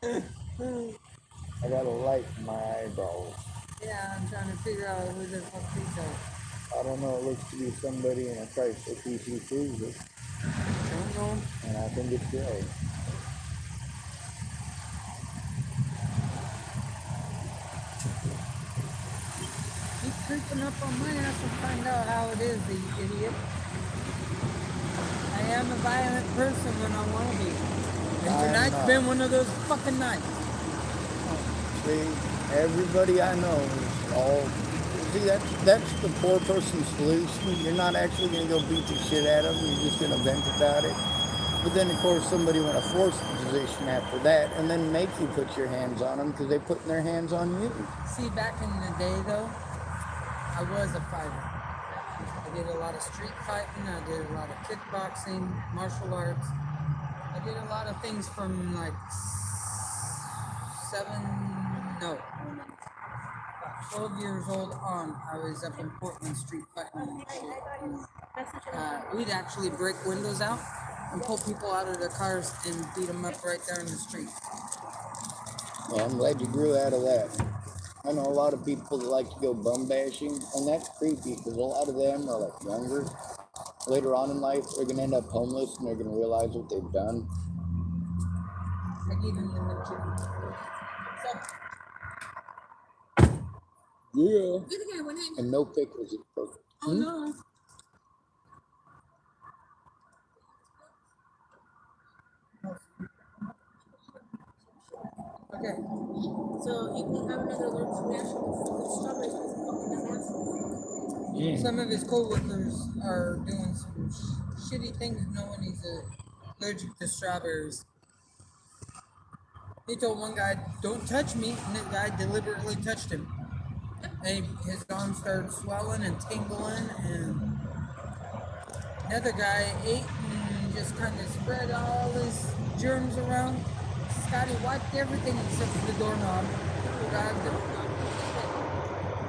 I got a light in my eyebrows. Yeah, I'm trying to figure out who the fuck these are. I don't know, it looks to be somebody in a Chrysler PC Cruiser, Don't know. and I think it's gray. Keep creeping up on my ass and find out how it is, you idiot. I am a violent person when I want to be. And I am tonight's not. been one of those fucking nights. See, everybody I know is all. See, that's the poor person's solution. You're not actually going to go beat the shit out of them. You're just going to vent about it. But then, of course, somebody want to force the position after that, and then make you put your hands on them because they're putting their hands on you. See, back in the day, though, I was a fighter. I did a lot of street fighting. I did a lot of kickboxing, martial arts. I did a lot of things from like about 12 years old on. I was up in Portland street fighting and shit. We'd actually break windows out and pull people out of their cars and beat them up right there in the street. Well, I'm glad you grew out of that. I know a lot of people that like to go bum bashing, and that's creepy because a lot of them are like younger. Later on in life, they're gonna end up homeless and they're gonna realize what they've done. I gave him the chicken. So, Yeah. And no pickles is perfect. oh no. Okay. So you can have another allergic reaction to strawberries because it's fucking dumbass. Some of his coworkers are doing some shitty things knowing he's allergic to strawberries. He told one guy, "Don't touch me," and the guy deliberately touched him. And his arm started swelling and tingling, and another guy ate and just kind of spread all his germs around. Scotty wiped everything except for the doorknob. Grabbed it.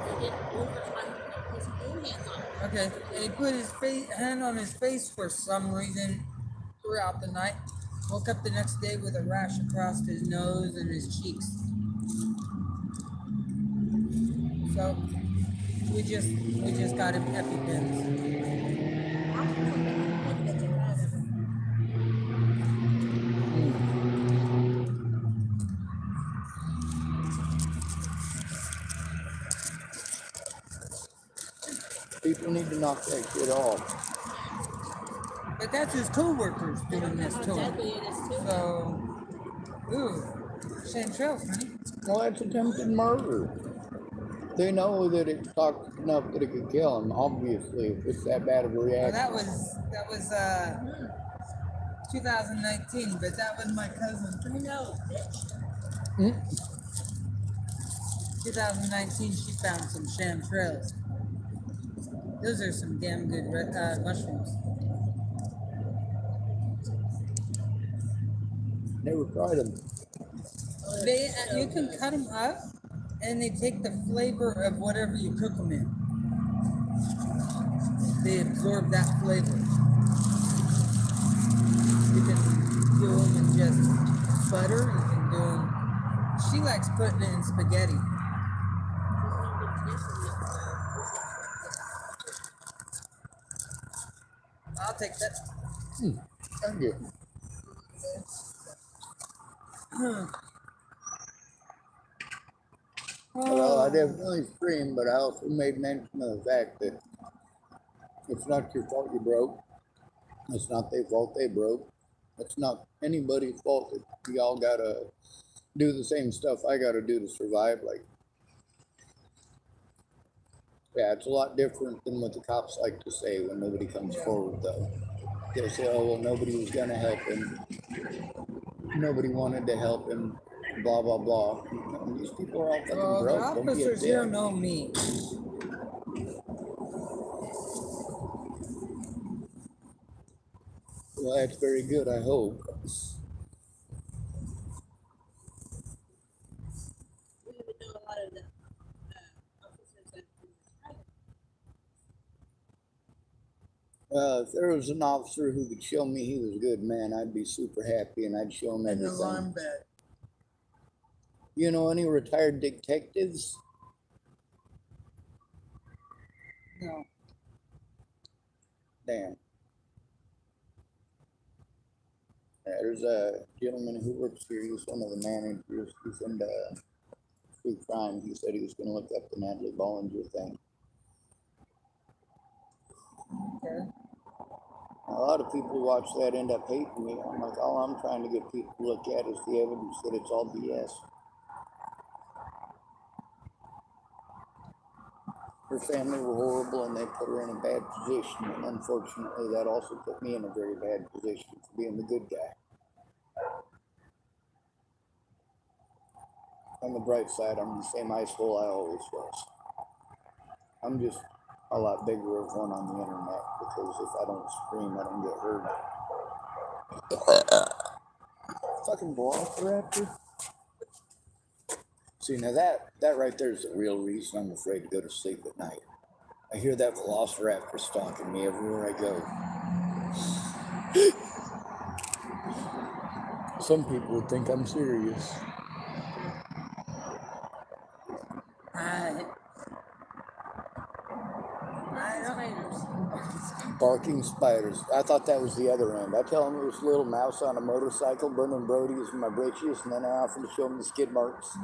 They didn't overtime put his own hands on it. Okay, and he put his hand on his face for some reason throughout the night. Woke up the next day with a rash across his nose and his cheeks. So we just got him EpiPens. I'm gonna get your ass. People need to knock that shit off. But that's his coworkers doing this to him. Exactly, it is too. So, ooh, Chantrell, honey. Well, that's attempted murder. They know that it's toxic enough that it could kill him. Obviously, if it's that bad of a Well, reaction. that was 2019, but that was my cousin. I know, bitch. 2019, she found some chanterelles. Those are some damn good mushrooms. Never tried them. They you can cut them up, and they take the flavor of whatever you cook them in. They absorb that flavor. You can do them in just butter. You can do them. She likes putting it in spaghetti. I'll take that. Thank you. Well, I definitely screamed, but I also made mention of the fact that it's not your fault you broke. It's not their fault they broke. It's not anybody's fault that we all gotta do the same stuff I gotta do to survive. Like, yeah, it's a lot different than what the cops like to say when nobody comes forward, though. They'll say, oh, well, nobody was gonna help him. Nobody wanted to help him. Blah, blah, blah. And these people are all fucking Well, the broke. Don't be a officers here dick. know me. Well, that's very good, I hope. If there was an officer who could show me he was a good man, I'd be super happy and I'd show him An everything. alarm bell. You know any retired detectives? No. Damn. Yeah, there's a gentleman who works here. He's one of the managers. He's into true crime. He said he was going to look up the Natalie Bollinger thing. Okay. A lot of people who watch that end up hating me. I'm like, all I'm trying to get people to look at is the evidence that it's all BS. Her family were horrible and they put her in a bad position. And unfortunately, that also put me in a very bad position for being the good guy. On the bright side, I'm the same asshole I always was. I'm just a lot bigger of one on the internet because if I don't scream, I don't get heard. Fucking Velociraptor. See, now that right there is the real reason I'm afraid to go to sleep at night. I hear that Velociraptor stalking me everywhere I go. Some people would think I'm serious. Spiders. Barking spiders. I thought that was the other end. I tell them it was a little mouse on a motorcycle burning Brody's in my britches, and then I offer to show them the skid marks.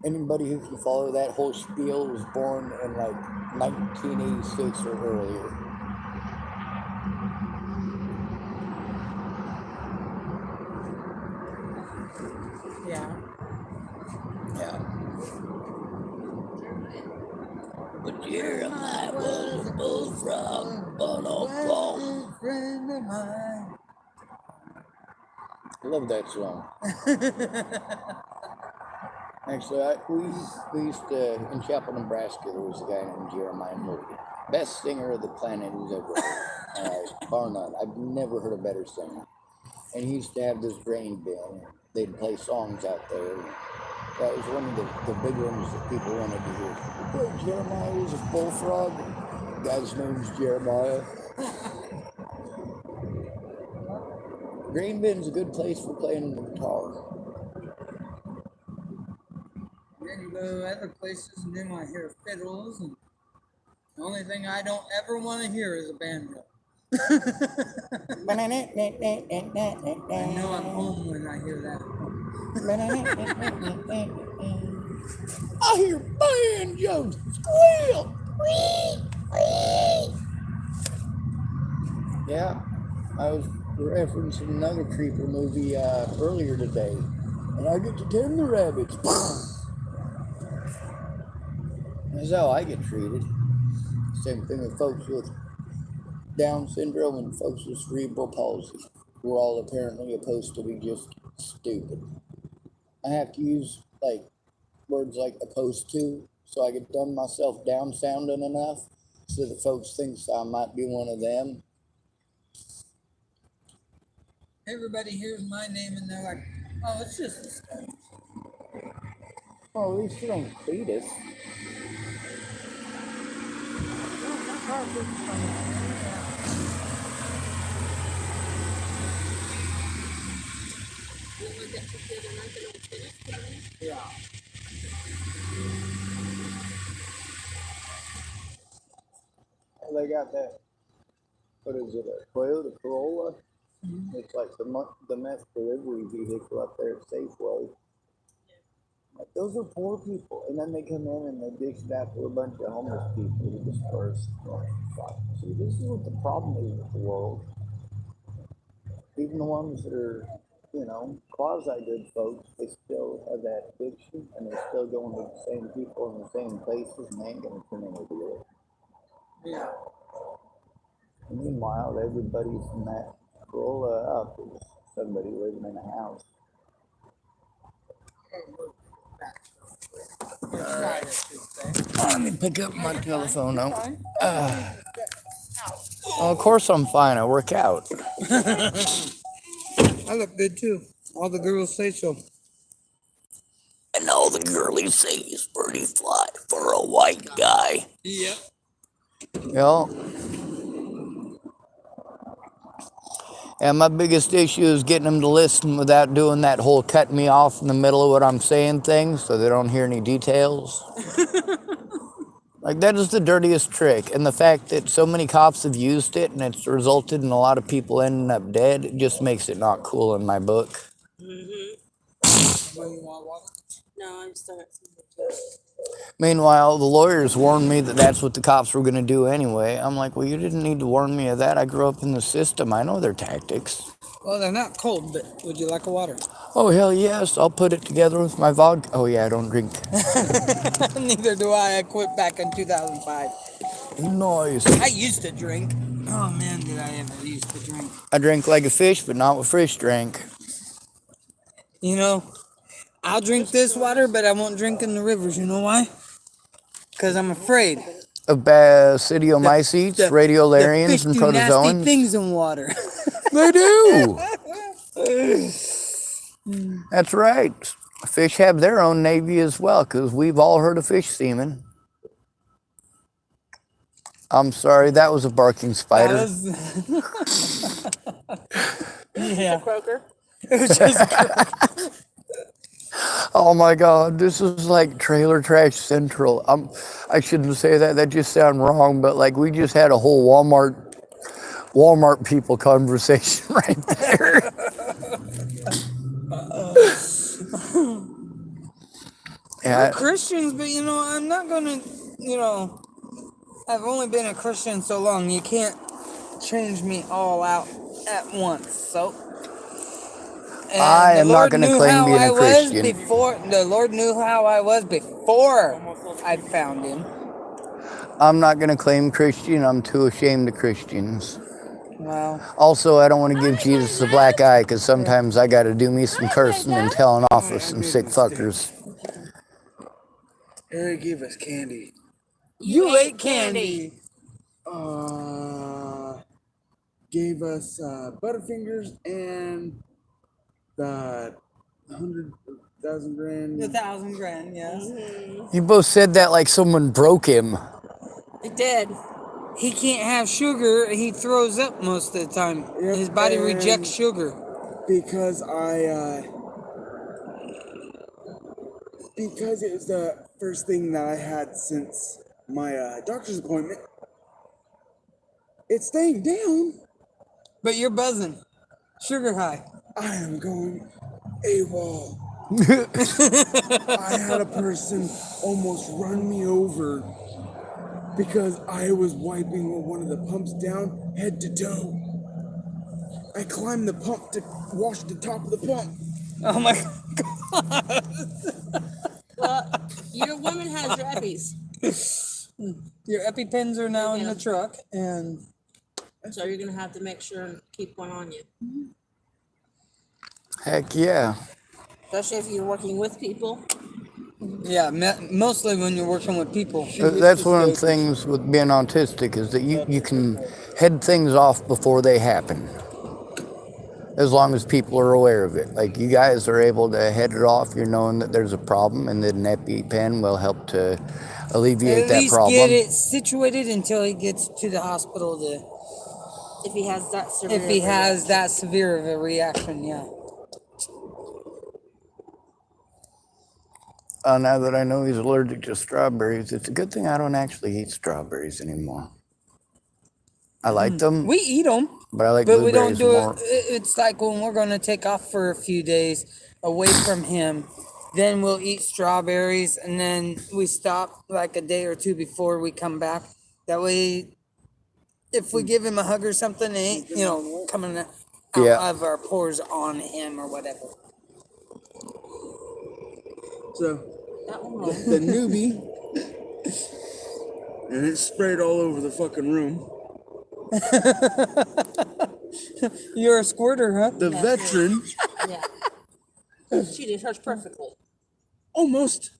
Anybody who can follow that whole spiel was born in like 1986 or earlier. Yeah. Yeah. But Jeremiah was a bullfrog. Well, friend of mine. I love that song. Actually, we used to, in Chapel, Nebraska, there was a guy named Jeremiah Morgan. Best singer of the planet who's ever heard. Bar none. I've never heard a better singer. And he used to have this grain bin. They'd play songs out there. That was one of the big ones that people wanted to hear. Hey, Jeremiah was a bullfrog. The guy's name's Jeremiah. Grain bin's a good place for playing the guitar. Then you go to other places and then I hear fiddles, and the only thing I don't ever want to hear is a banjo. I know I'm home when I hear that. I hear banjos squeal. Yeah, I was referencing another creeper movie earlier today, and I get to tend the rabbits. That's how I get treated. Same thing with folks with Down syndrome and folks with cerebral palsy. We're all apparently supposed to be just stupid. I have to use like words like opposed to so I can dumb myself down sounding enough so that folks think I might be one of them. Everybody hears my name and they're like, oh, it's just a sponge. Well, at least you don't feed us. Yeah. They got that, what is it, a Toyota Corolla? Mm-hmm. It's like the meth delivery vehicle up there at Safeway. Like, those are poor people, and then they come in and they dish it out to a bunch of homeless people who disperse. See, this is what the problem is with the world. Even the ones that are, quasi-good folks, they still have that addiction, and they're still going to the same people in the same places, and they ain't going to turn into it. Yeah. And meanwhile, everybody's in that Corolla up is somebody living in a house. Let me pick up my telephone now. Well, of course I'm fine. I work out. I look good too. All the girls say so. And all the girlies say he's pretty fly for a white guy. Yep. You know? And my biggest issue is getting them to listen without doing that whole cut me off in the middle of what I'm saying thing so they don't hear any details. Like, that is the dirtiest trick. And the fact that so many cops have used it and it's resulted in a lot of people ending up dead, it just makes it not cool in my book. What, you want water? No, I'm still at something. Meanwhile, the lawyers warned me that that's what the cops were going to do anyway. I'm like, well, you didn't need to warn me of that. I grew up in the system. I know their tactics. Well, they're not cold, but would you like a water? Oh, hell yes. I'll put it together with my vodka. Oh, yeah, I don't drink. Neither do I. I quit back in 2005. Nice. I used to drink. Oh man, did I ever used to drink. I drink like a fish, but not what fish drink. You know, I'll drink this water, but I won't drink in the rivers. You know why? Because I'm afraid. Of basidiomycetes, radiolarians, and the 50 nasty protozoans. things in water. They do. That's right. Fish have their own navy as well, because we've all heard of fish semen. I'm sorry, that was a barking spider. Yeah. Croaker. It was just Oh my God, this is like Trailer Trash Central. I shouldn't say that. That just sounds wrong. But like, we just had a whole Walmart people conversation right there. We're Christians, but you know, I'm not gonna, you know, I've only been a Christian so long. You can't change me all out at once. So. And I am not going to claim being a Christian. The Lord knew how I was before I found Him. I'm not going to claim Christian. I'm too ashamed of Christians. Wow. Also, I don't want to give Jesus a black eye because sometimes I got to do me some cursing and telling off with some sick fuckers. Eric gave us candy. You ate candy. Gave us Butterfingers and the 100,000 grand. The 1,000 grand, yes. You both said that like someone broke him. It did. He can't have sugar. He throws up most of the time. Yep, His body and rejects sugar. Because because it was the first thing that I had since my doctor's appointment. It's staying down. But you're buzzing. Sugar high. I am going AWOL. I had a person almost run me over because I was wiping one of the pumps down head to toe. I climbed the pump to wash the top of the pump. Oh my God. Well, your woman has your eppies. Your EpiPens are now in the truck, and So you're going to have to make sure and keep one on you. Heck yeah. Especially if you're working with people. yeah, mostly when you're working with people. That's one of the things with being autistic is that you can head things off before they happen. As long as people are aware of it. Like, you guys are able to head it off. You're knowing that there's a problem and that an EpiPen will help to alleviate At that least problem. get it situated until he gets to the hospital If he has that severe. if he has that severe of a reaction, yeah. Now that I know he's allergic to strawberries, it's a good thing I don't actually eat strawberries anymore. I like them, We eat them, but I like but we don't blueberries do more. it. It's like when we're going to take off for a few days away from him, then we'll eat strawberries, and then we stop like a day or two before we come back. That way, if we give him a hug or something, it ain't, you know, coming out Yeah. of our pores on him or whatever. So That one will. the newbie, and it sprayed all over the fucking room. You're a squirter, huh? The veteran, Yeah. She did hers perfectly. almost.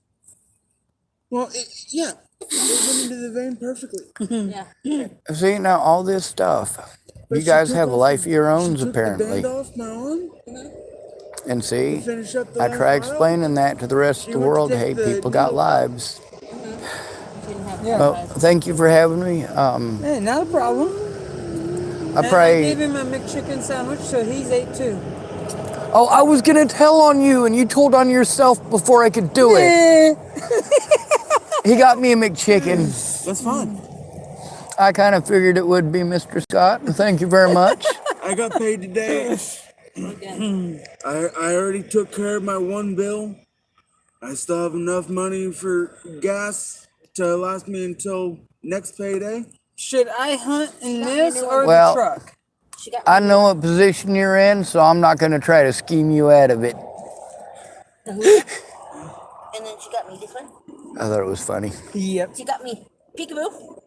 Well, yeah, it went into the vein perfectly. Yeah. See, now all this stuff, But you she guys took have a off life the- of your she own, took apparently. The band off my arm. And see, Finish up the I last try mile. explaining that to the rest of She the went to world. take Hey, the people got needle. lives. She didn't have Yeah. Well, thank you for having me. Hey, not a problem. I And I pray. gave him a McChicken sandwich, so he's ate too. Oh, I was gonna tell on you, and you told on yourself before I could do it. Eh. He got me a McChicken. That's fine. I kind of figured it would be Mr. Scott. Thank you very much. I got paid today. I already took care of my one bill. I still have enough money for gas to last me until next payday. Should I hunt in this or Well, the truck? She got I know what position you're in, so I'm not gonna try to scheme you out of it. the hoodie. And then she got me this one. I thought it was funny. Yep. She got me peekaboo.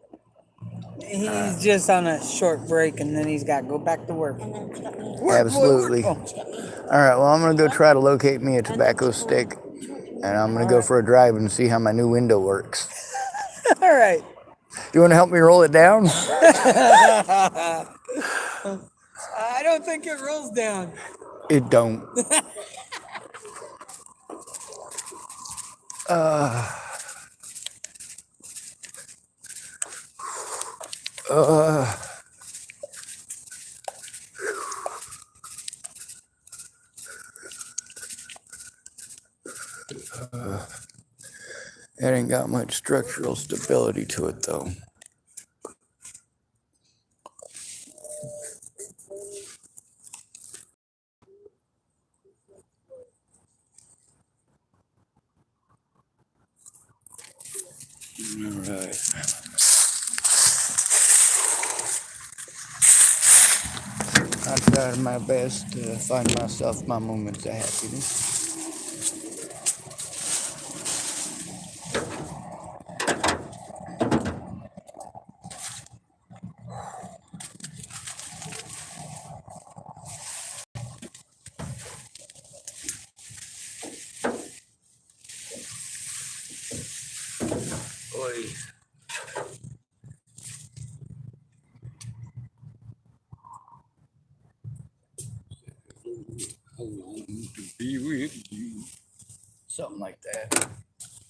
He's just on a short break, and then he's got to go back to work. And then she got me. Absolutely. Oh. She got me. All right, well, I'm gonna go try to locate me a tobacco stick, and I'm gonna go for a drive and see how my new window works. All right. You wanna help me roll it down? I don't think it rolls down. It don't. It ain't got much structural stability to it, though. All right. I tried my best to find myself my moments of happiness. Oy. I long to be with you. Something like that.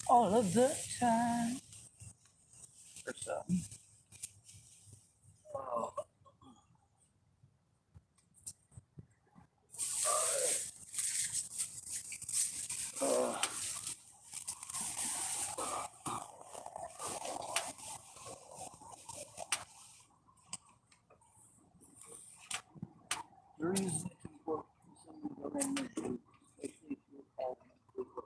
All of the time. Or something. Oh. The reason it's important for someone to go in there is especially if you're having a good look.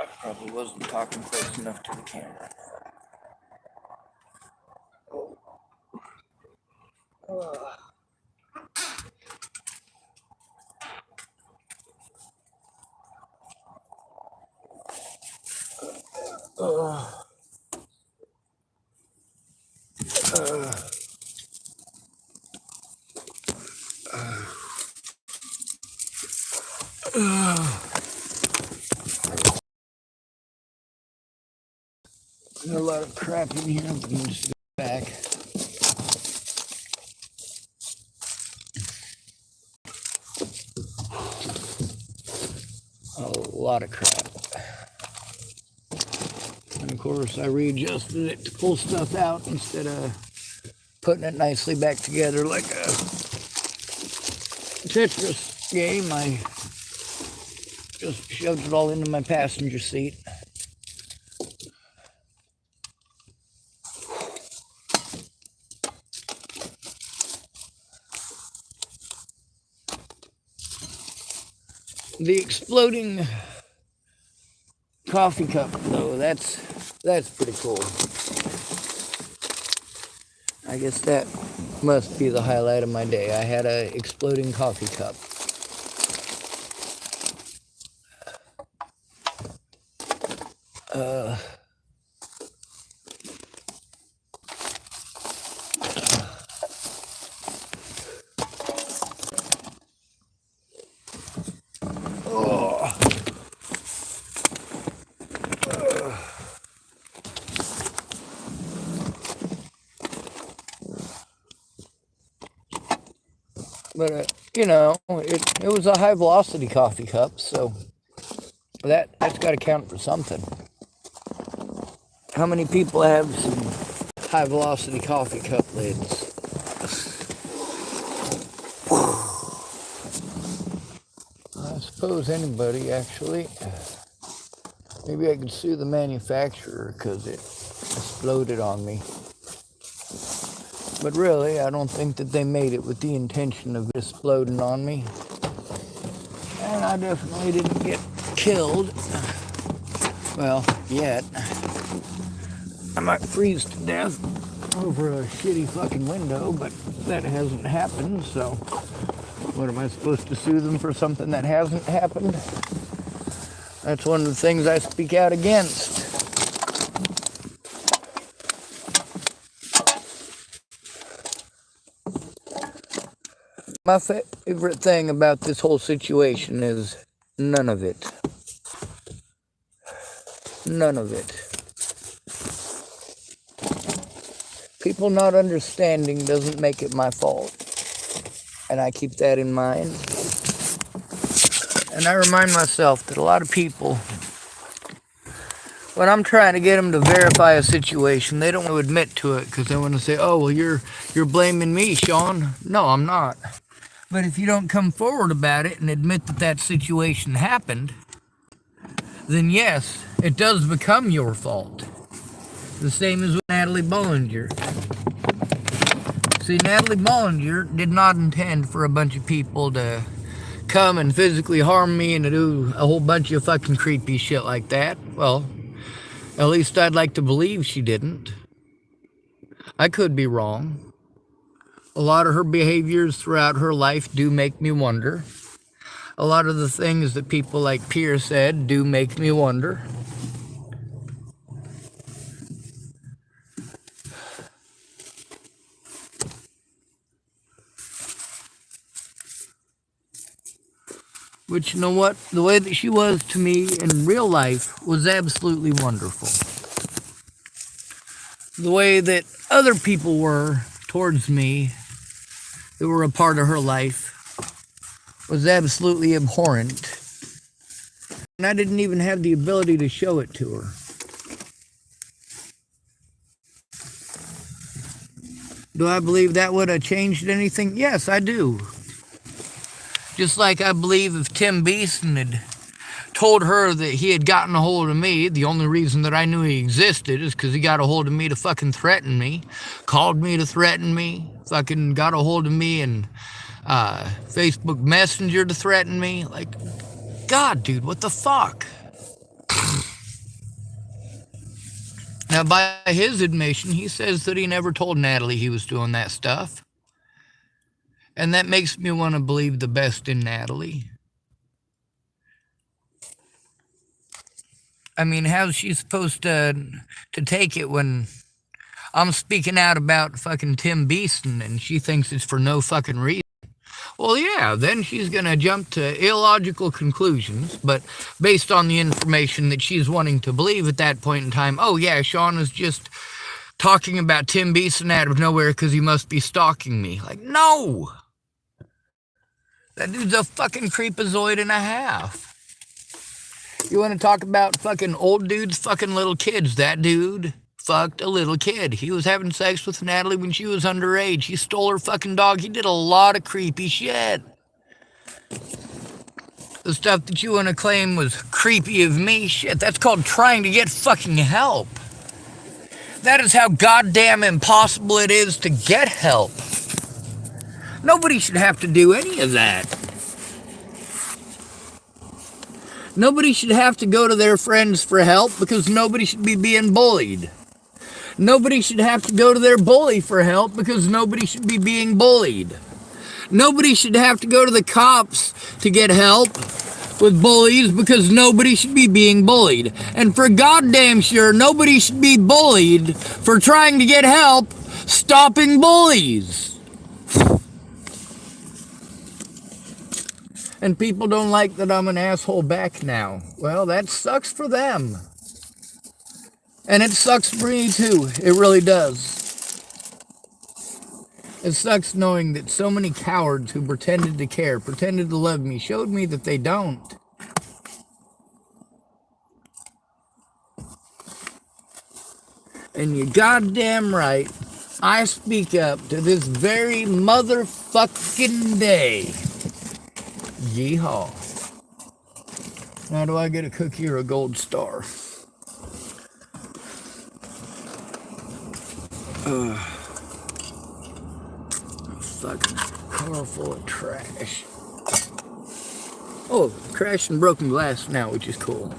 I probably wasn't talking close enough to the camera. There's a lot of crap in here. I'm gonna just go back. A lot of crap. And of course, I readjusted it to pull stuff out instead of putting it nicely back together like a Tetris game. I just shoved it all into my passenger seat. The exploding coffee cup, though, that's pretty cool. I guess that must be the highlight of my day. I had a exploding coffee cup. But, you know, it was a high velocity coffee cup, so that's got to count for something. How many people have some high velocity coffee cup lids? I suppose anybody, actually. Maybe I could sue the manufacturer because it exploded on me. But really, I don't think that they made it with the intention of exploding on me. And I definitely didn't get killed. Well, yet. I might freeze to death over a shitty fucking window, but that hasn't happened, so what am I supposed to sue them for something that hasn't happened? That's one of the things I speak out against. My favorite thing about this whole situation is none of it. None of it. People not understanding doesn't make it my fault. And I keep that in mind. And I remind myself that a lot of people, when I'm trying to get them to verify a situation, they don't want to admit to it because they want to say, oh, well, you're blaming me, Sean. No, I'm not. But if you don't come forward about it and admit that that situation happened, then yes, it does become your fault. The same as with Natalie Bollinger. See, Natalie Bollinger did not intend for a bunch of people to come and physically harm me and to do a whole bunch of fucking creepy shit like that. Well, at least I'd like to believe she didn't. I could be wrong. A lot of her behaviors throughout her life do make me wonder. A lot of the things that people like Pierre said do make me wonder. Which, you know what? The way that she was to me in real life was absolutely wonderful. The way that other people were towards me that were a part of her life was absolutely abhorrent. And I didn't even have the ability to show it to her. Do I believe that would have changed anything? Yes, I do. Just like I believe if Tim Beeson had told her that he had gotten a hold of me, the only reason that I knew he existed is because he got a hold of me to fucking threaten me, called me to threaten me, fucking got a hold of me and Facebook Messenger to threaten me. Like, God, dude, what the fuck? Now, by his admission, he says that he never told Natalie he was doing that stuff. And that makes me want to believe the best in Natalie. I mean, how's she supposed to take it when I'm speaking out about fucking Tim Beeson and she thinks it's for no fucking reason? Well, yeah, then she's going to jump to illogical conclusions, but based on the information that she's wanting to believe at that point in time, oh yeah, Sean is just talking about Tim Beeson out of nowhere because he must be stalking me. Like, no! That dude's a fucking creepazoid and a half. You want to talk about fucking old dudes fucking little kids? That dude fucked a little kid. He was having sex with Natalie when she was underage. He stole her fucking dog. He did a lot of creepy shit. The stuff that you want to claim was creepy of me, shit, that's called trying to get fucking help. That is how goddamn impossible it is to get help. Nobody should have to do any of that. Nobody should have to go to their friends for help because nobody should be being bullied. Nobody should have to go to their bully for help because nobody should be being bullied. Nobody should have to go to the cops to get help with bullies because nobody should be being bullied. And for goddamn sure, nobody should be bullied for trying to get help stopping bullies. And people don't like that I'm an asshole back now. Well, that sucks for them. And it sucks for me too. It really does. It sucks knowing that so many cowards who pretended to care, pretended to love me, showed me that they don't. And you're goddamn right, I speak up to this very motherfucking day. Yeehaw. Now do I get a cookie or a gold star? Fucking car full of trash. Oh, crashed and broken glass now, which is cool.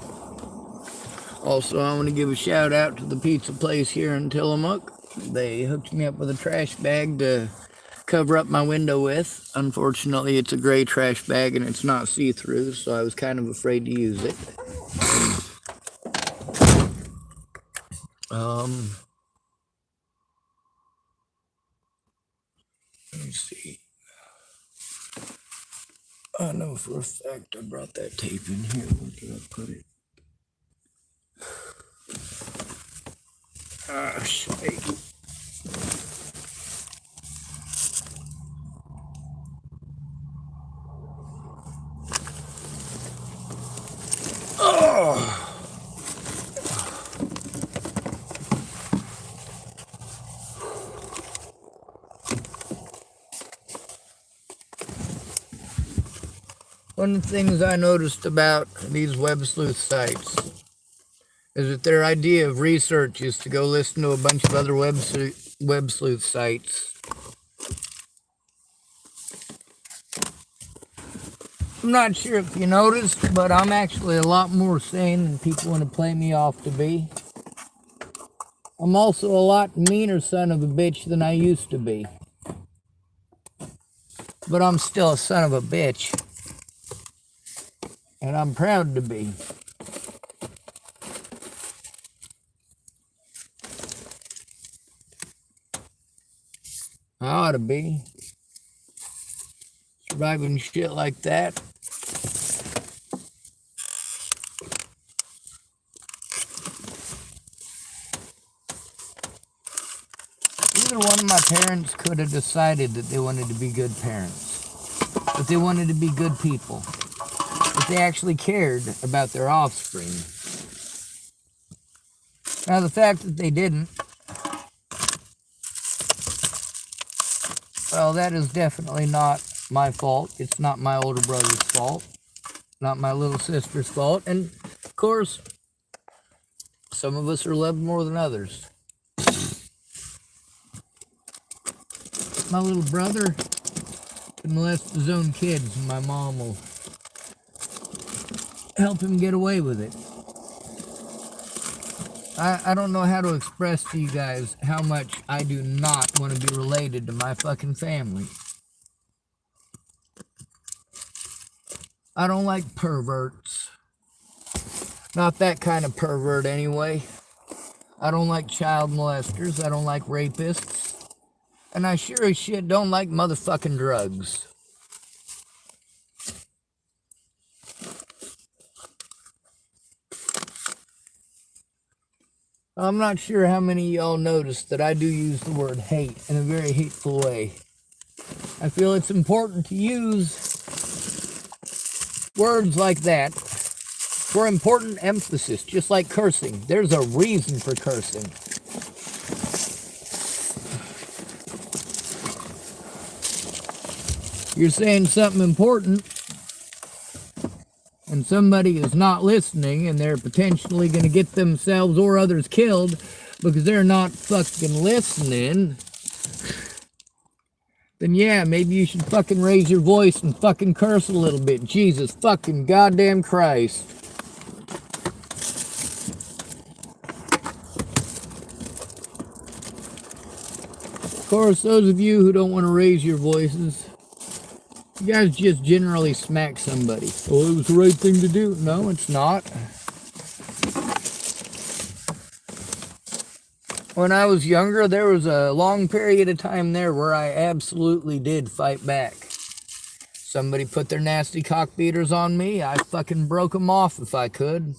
Also, I want to give a shout out to the pizza place here in Tillamook. They hooked me up with a trash bag to cover up my window with. Unfortunately, it's a gray trash bag and it's not see-through, so I was kind of afraid to use it. Let me see. I know for a fact I brought that tape in here. Where did I put it? Ah, shit. Oh. One of the things I noticed about these web sleuth sites is that their idea of research is to go listen to a bunch of other web sleuth sites. I'm not sure if you noticed, but I'm actually a lot more sane than people want to play me off to be. I'm also a lot meaner son of a bitch than I used to be. But I'm still a son of a bitch. And I'm proud to be. I ought to be. Surviving shit like that. Either one of my parents could have decided that they wanted to be good parents. That they wanted to be good people. That they actually cared about their offspring. Now, the fact that they didn't, well, that is definitely not my fault. It's not my older brother's fault. Not my little sister's fault. And, of course, some of us are loved more than others. My little brother can molest his own kids, and my mom will help him get away with it. I don't know how to express to you guys how much I do not want to be related to my fucking family. I don't like perverts. Not that kind of pervert anyway. I don't like child molesters. I don't like rapists. And I sure as shit don't like motherfucking drugs. I'm not sure how many of y'all noticed that I do use the word hate in a very hateful way. I feel it's important to use words like that for important emphasis, just like cursing. There's a reason for cursing. You're saying something important, and somebody is not listening, and they're potentially going to get themselves or others killed because they're not fucking listening, then yeah, maybe you should fucking raise your voice and fucking curse a little bit. Jesus fucking goddamn Christ. Of course, those of you who don't want to raise your voices, you guys just generally smack somebody. Oh, it was the right thing to do. No, it's not. When I was younger, there was a long period of time there where I absolutely did fight back. Somebody put their nasty cock beaters on me, I fucking broke them off if I could.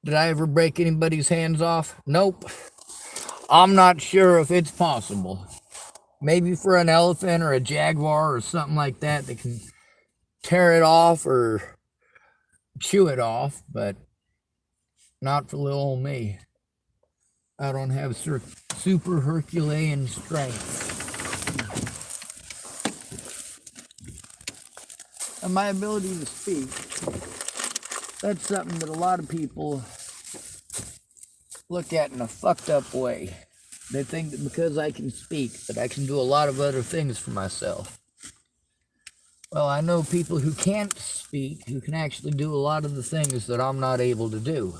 Did I ever break anybody's hands off? Nope. I'm not sure if it's possible. Maybe for an elephant or a jaguar or something like that that can tear it off or chew it off, but not for little old me. I don't have super Herculean strength. And my ability to speak, that's something that a lot of people look at in a fucked up way. They think that because I can speak, that I can do a lot of other things for myself. Well, I know people who can't speak, who can actually do a lot of the things that I'm not able to do.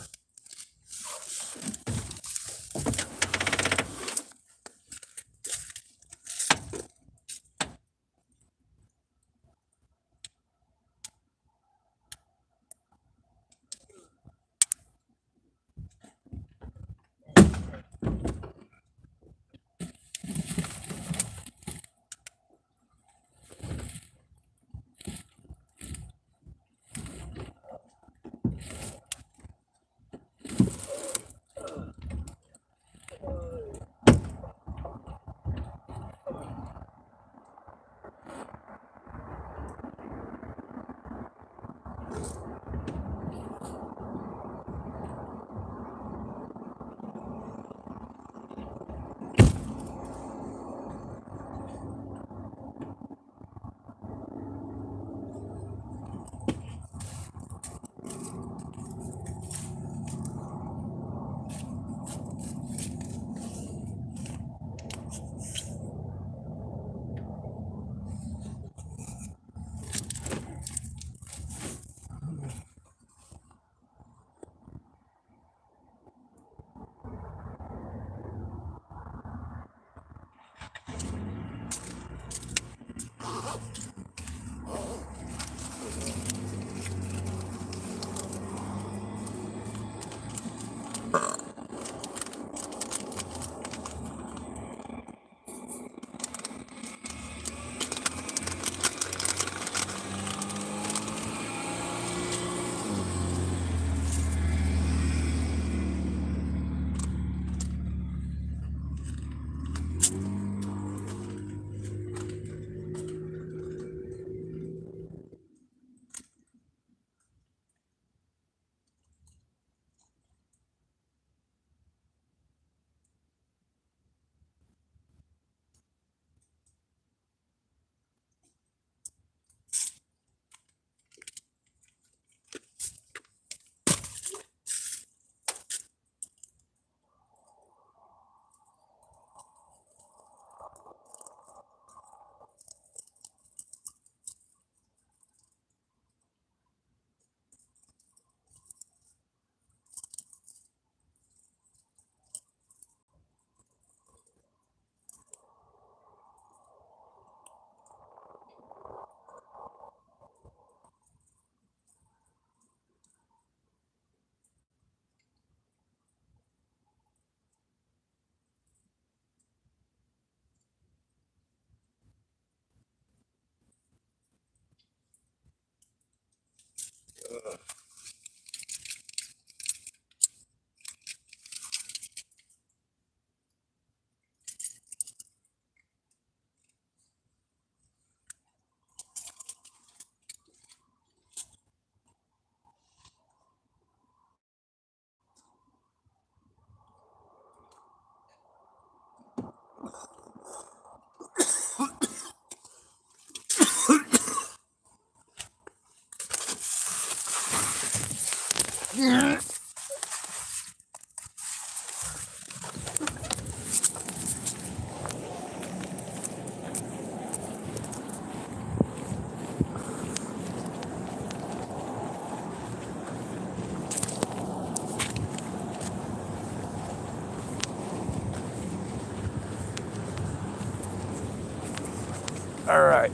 All right.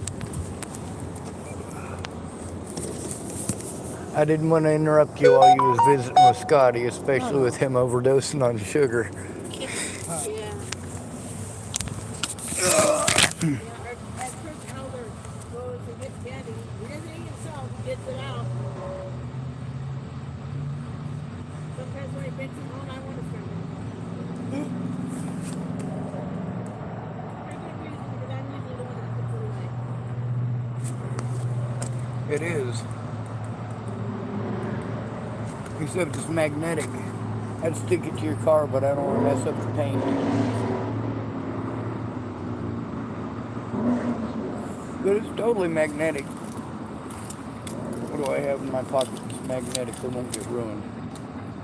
I didn't want to interrupt you while you was visiting with Scotty, especially with him overdosing on sugar. Yeah. At church elder goes to get candy. He doesn't eat himself, he gets it out. Sometimes when he makes his own, I want to spend it. Pretty good reason to It is. He said it's magnetic. I'd stick it to your car, but I don't want to mess up the paint. But it's totally magnetic. What do I have in my pocket that's magnetic that won't get ruined?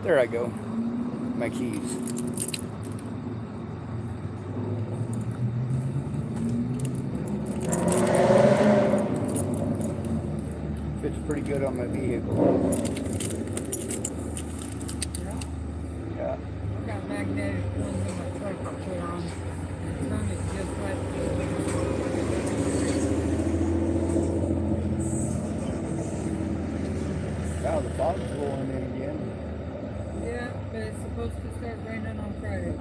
There I go. My keys. Fits pretty good on my vehicle. Yeah. I got magnetic ones in my truck I put on. And turn it just like Wow, the fog's rolling in again. yeah, but it's supposed to start raining on Friday.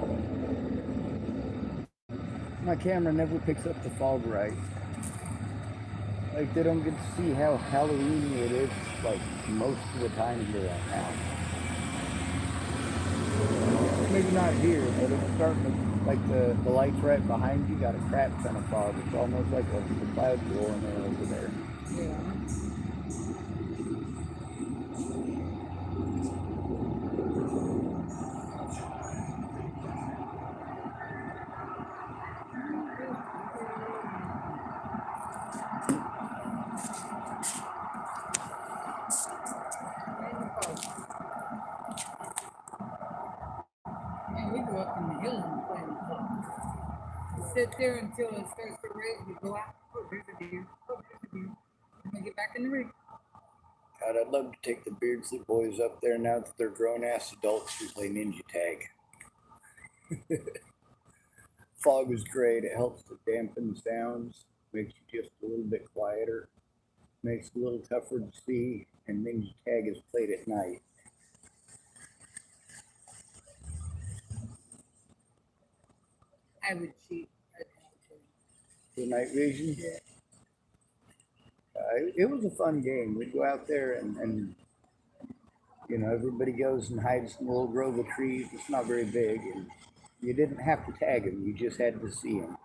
My camera never picks up the fog right. Like, they don't get to see how Halloweeny it is, like, most of the time here right now. Maybe not here, but it's starting to, like, the lights right behind you got a crap ton of fog. It's almost like the clouds rolling in over there. Yeah. Man, we go up in the hills and play with them. We sit there until it starts to rain. We go out. Oh, there's a deer. Oh, there's a deer. And we get back in the rig. God, I'd love to take the Beardsley boys up there now that they're grown-ass adults who play ninja tag. Fog is great. It helps to dampen sounds, makes you just a little bit quieter, makes it a little tougher to see, and ninja tag is played at night. I would cheat. I'd have to. The night vision. Yeah. It was a fun game. We'd go out there and you know, everybody goes and hides in a little grove of trees. It's not very big, and you didn't have to tag them. You just had to see them.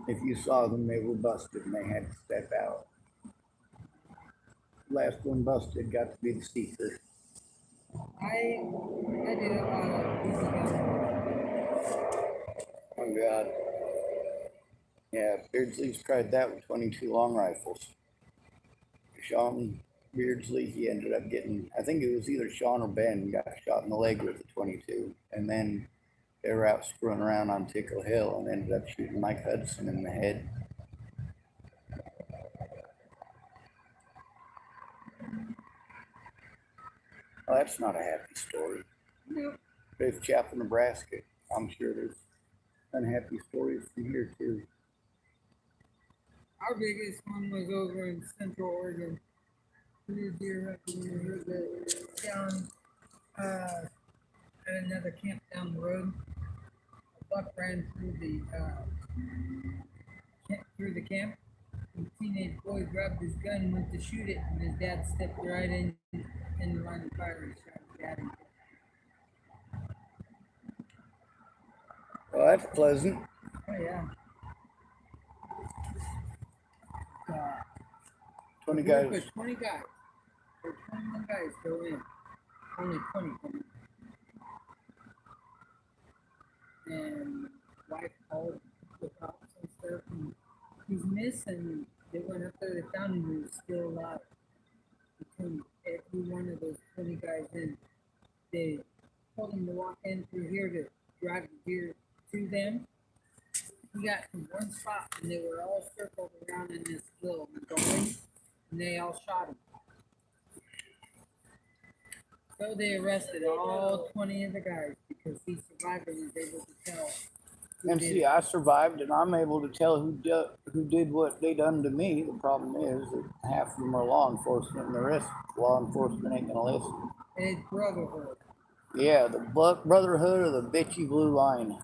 If you saw them, they were busted, and they had to step out. Last one busted got to be the seeker. I did it on years ago. Oh God. Yeah, Beardsley's tried that with 22 long rifles. Sean Beardsley, he ended up getting, I think it was either Sean or Ben got shot in the leg with a 22. And then they were out screwing around on Tickle Hill and ended up shooting Mike Hudson in the head. Well, that's not a happy story. Nope. Faith Chapel, Nebraska. I'm sure there's unhappy stories from here too. Our biggest one was over in Central Oregon. We were deer hunting. We heard that down at another camp down the road. A buck ran through the camp. And the teenage boy grabbed his gun and went to shoot it, and his dad stepped right in the line of fire and shot his dad. Well, that's pleasant. Oh yeah. 20 We guys. put 20 guys. Or 21 guys go in. Only 20 come in. And wife called the cops and stuff, and he's missing. They went up there, they found him, he was still alive. They turned every one of those 20 guys in. They told him to walk in through here to drive the deer to them. He got to one spot, and they were all circled around in this hill, and they all shot him. So they arrested all 20 of the guys because he survived and was able to tell. who And did see, it. I survived, and I'm able to tell who did what they done to me. The problem is that half of them are law enforcement, and the rest law enforcement ain't gonna listen. It's brotherhood. Yeah, the brotherhood or the bitchy blue line,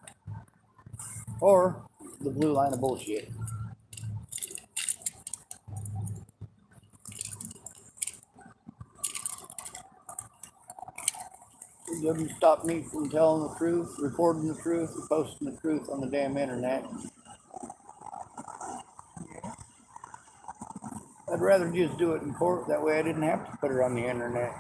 or the blue line of bullshit. It doesn't stop me from telling the truth, reporting the truth, or posting the truth on the damn internet. I'd rather just do it in court. That way I didn't have to put it on the internet.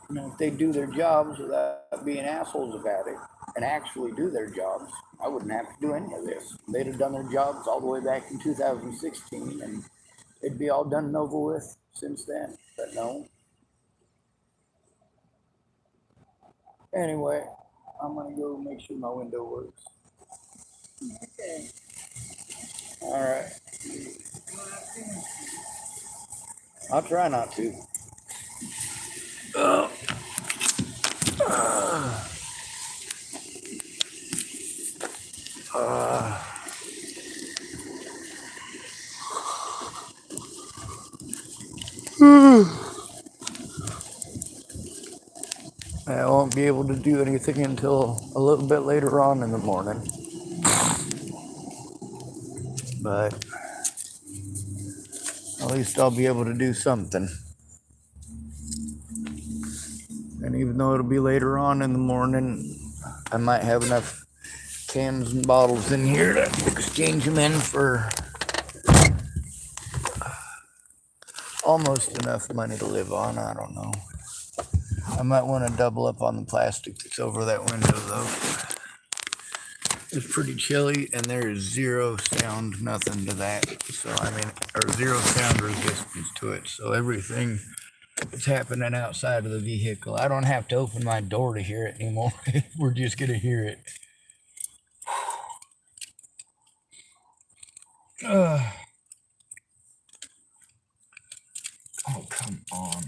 You know, if they do their jobs without being assholes about it and actually do their jobs, I wouldn't have to do any of this. They'd have done their jobs all the way back in 2016 and it'd be all done and over with since then. But no. Anyway, I'm going to go make sure my window works. Okay. All right. I'll try not to. I won't be able to do anything until a little bit later on in the morning. But at least I'll be able to do something. And even though it'll be later on in the morning, I might have enough cans and bottles in here to exchange them in for almost enough money to live on. I don't know. I might want to double up on the plastic that's over that window though. It's pretty chilly and there is zero sound, nothing to that. So I mean, or zero sound resistance to it. So everything that's happening outside of the vehicle, I don't have to open my door to hear it anymore. We're just gonna hear it. Oh, come on.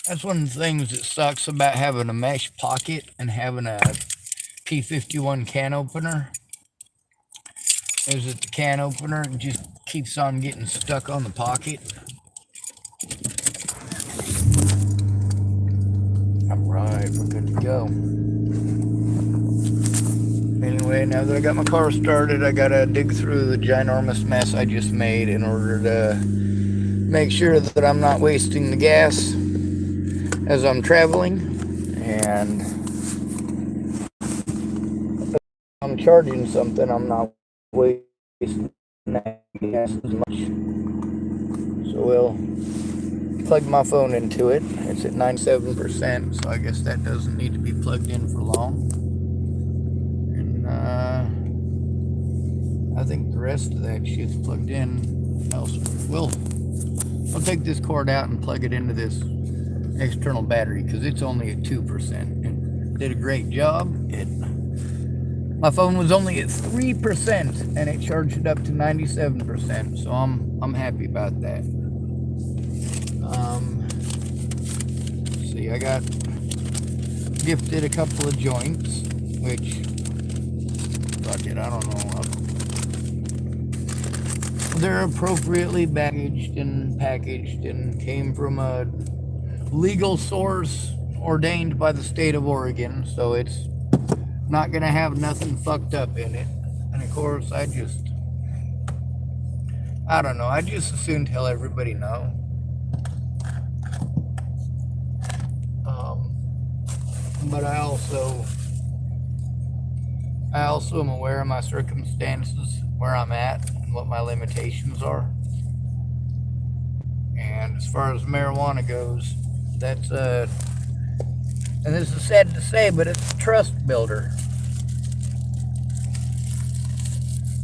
That's one of the things that sucks about having a mesh pocket and having a P51 can opener is that the can opener just keeps on getting stuck on the pocket. Alright, we're good to go. Anyway, now that I got my car started, I gotta dig through the ginormous mess I just made in order to make sure that I'm not wasting the gas as I'm traveling, and if I'm charging something, I'm not wasting that gas as much. So we'll plug my phone into it. It's at 97%, so I guess that doesn't need to be plugged in for long. And I think the rest of that shit's plugged in elsewhere. I'll take this cord out and plug it into this external battery because it's only at 2%. It did a great job. My phone was only at 3% and it charged it up to 97%. So I'm happy about that. See, I got gifted a couple of joints, which fuck it, I don't know. They're appropriately packaged and came from a legal source ordained by the state of Oregon, so it's not gonna have nothing fucked up in it. And of course, I just as soon tell everybody no. But I also am aware of my circumstances, where I'm at, and what my limitations are. And as far as marijuana goes, that's and this is sad to say, but it's a trust builder.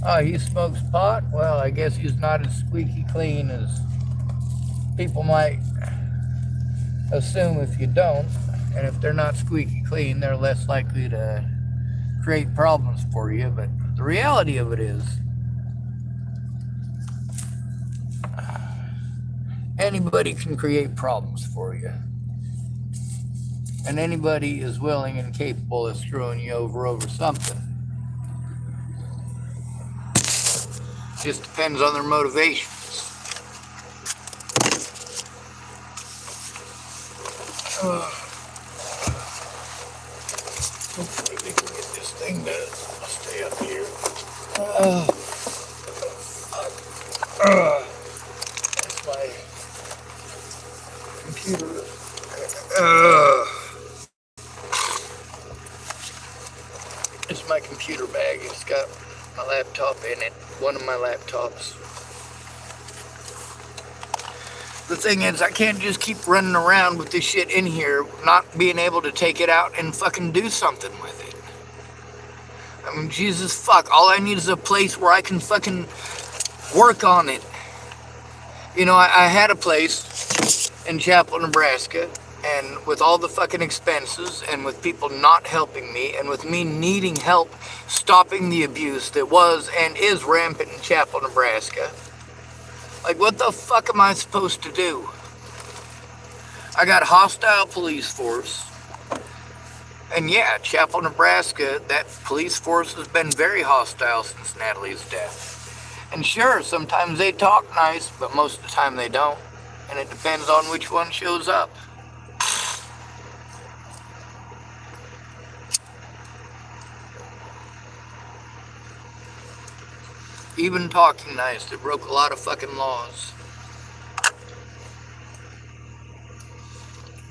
Oh, he smokes pot? Well, I guess he's not as squeaky clean as people might assume if you don't. And if they're not squeaky clean, they're less likely to create problems for you. But the reality of it is, anybody can create problems for you. And anybody is willing and capable of screwing you over something. Just depends on their motivations. Hopefully we can get this thing to stay up here. That's my computer. It's my computer bag. It's got my laptop in it. One of my laptops. the thing is, I can't just keep running around with this shit in here, not being able to take it out and fucking do something with it. I mean, Jesus fuck, all I need is a place where I can fucking work on it. You know, I had a place in Chapel, Nebraska, and with all the fucking expenses, and with people not helping me, and with me needing help stopping the abuse that was and is rampant in Chapel, Nebraska, like, what the fuck am I supposed to do? I got hostile police force. And yeah, Chapel, Nebraska, that police force has been very hostile since Natalie's death. And sure, sometimes they talk nice, but most of the time they don't. And it depends on which one shows up. Even talking nice, they broke a lot of fucking laws.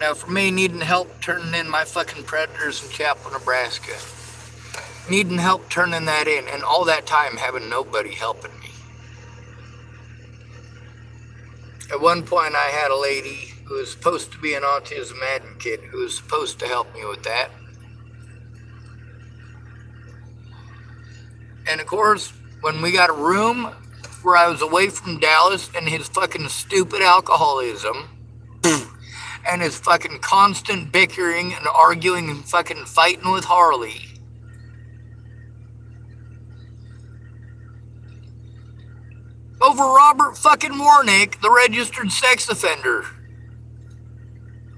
Now for me, needing help turning in my fucking predators in Chapel, Nebraska. Needing help turning that in, and all that time having nobody helping me. At one point I had a lady who was supposed to be an autism advocate who was supposed to help me with that. And of course, when we got a room where I was away from Dallas and his fucking stupid alcoholism and his fucking constant bickering and arguing and fucking fighting with Harley, over Robert fucking Warnick, the registered sex offender.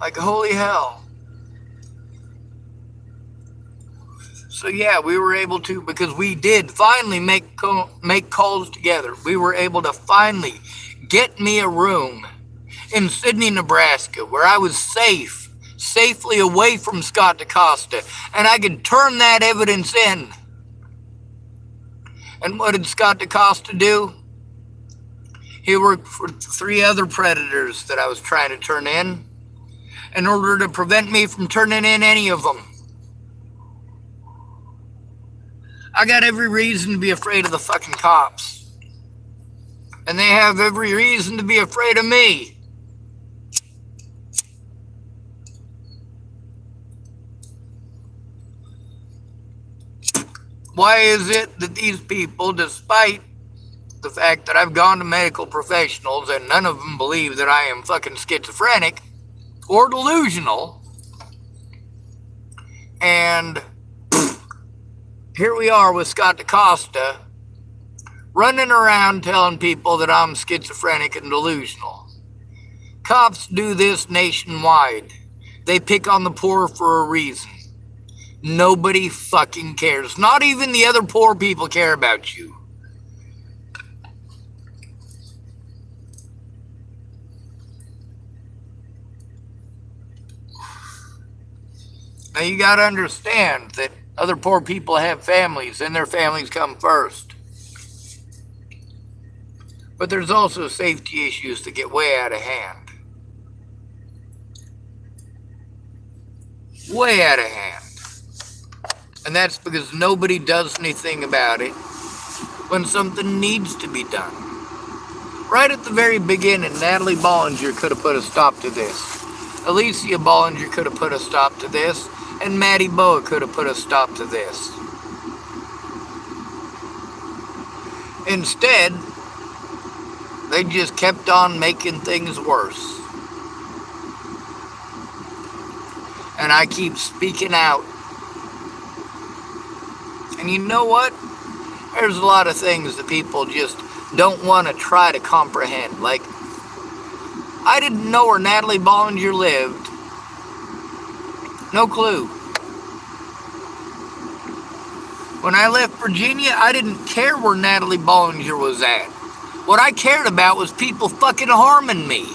Like, holy hell. So yeah, we were able to, because we did finally make calls together. We were able to finally get me a room in Sidney, Nebraska, where I was safely away from Scott DaCosta, and I could turn that evidence in. And what did Scott DaCosta do? He worked for 3 other predators that I was trying to turn in order to prevent me from turning in any of them. I got every reason to be afraid of the fucking cops. And they have every reason to be afraid of me. Why is it that these people, despite the fact that I've gone to medical professionals and none of them believe that I am fucking schizophrenic or delusional, and here we are with Scott DaCosta running around telling people that I'm schizophrenic and delusional. Cops do this nationwide. They pick on the poor for a reason. Nobody fucking cares. Not even the other poor people care about you. Now you gotta understand that other poor people have families, and their families come first. But there's also safety issues that get way out of hand. Way out of hand. And that's because nobody does anything about it when something needs to be done. Right at the very beginning, Natalie Bollinger could have put a stop to this. Alicia Bollinger could have put a stop to this. And Maddie Boa could have put a stop to this. Instead, they just kept on making things worse. And I keep speaking out. And you know what? There's a lot of things that people just don't want to try to comprehend. Like, I didn't know where Natalie Bollinger lived. No clue. When I left Virginia, I didn't care where Natalie Bollinger was at. What I cared about was people fucking harming me.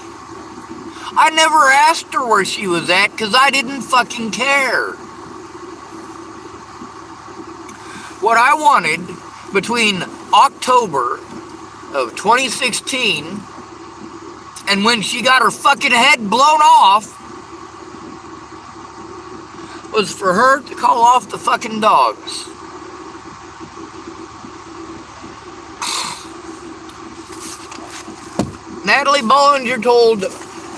I never asked her where she was at because I didn't fucking care. What I wanted between October of 2016 and when she got her fucking head blown off was for her to call off the fucking dogs. Natalie Bollinger told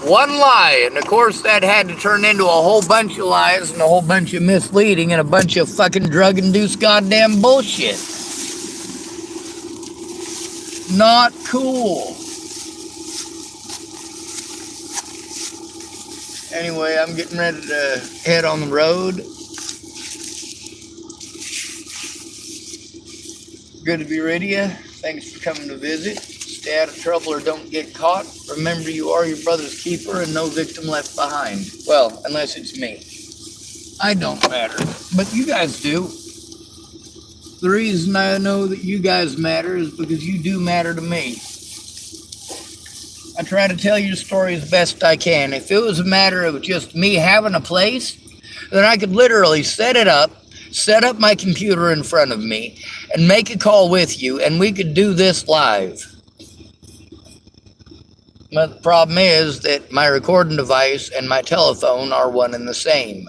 one lie, and of course that had to turn into a whole bunch of lies and a whole bunch of misleading and a bunch of fucking drug-induced goddamn bullshit. Not cool. Anyway, I'm getting ready to head on the road. Good to be with you. Thanks for coming to visit. Stay out of trouble or don't get caught. Remember, you are your brother's keeper and no victim left behind. Well, unless it's me. I don't matter, but you guys do. The reason I know that you guys matter is because you do matter to me. I try to tell your story as best I can. If it was a matter of just me having a place, then I could literally set up my computer in front of me, and make a call with you, and we could do this live. But the problem is that my recording device and my telephone are one and the same.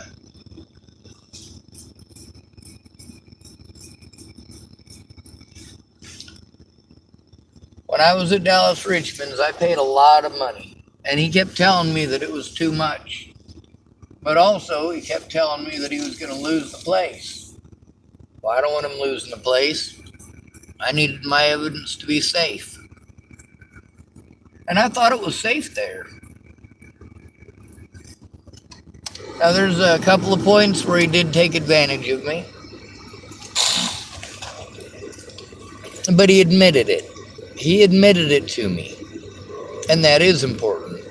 When I was at Dallas Richmond's, I paid a lot of money, and he kept telling me that it was too much. But also, he kept telling me that he was going to lose the place. Well, I don't want him losing the place. I needed my evidence to be safe. And I thought it was safe there. Now, there's a couple of points where he did take advantage of me. But he admitted it. He admitted it to me. And that is important.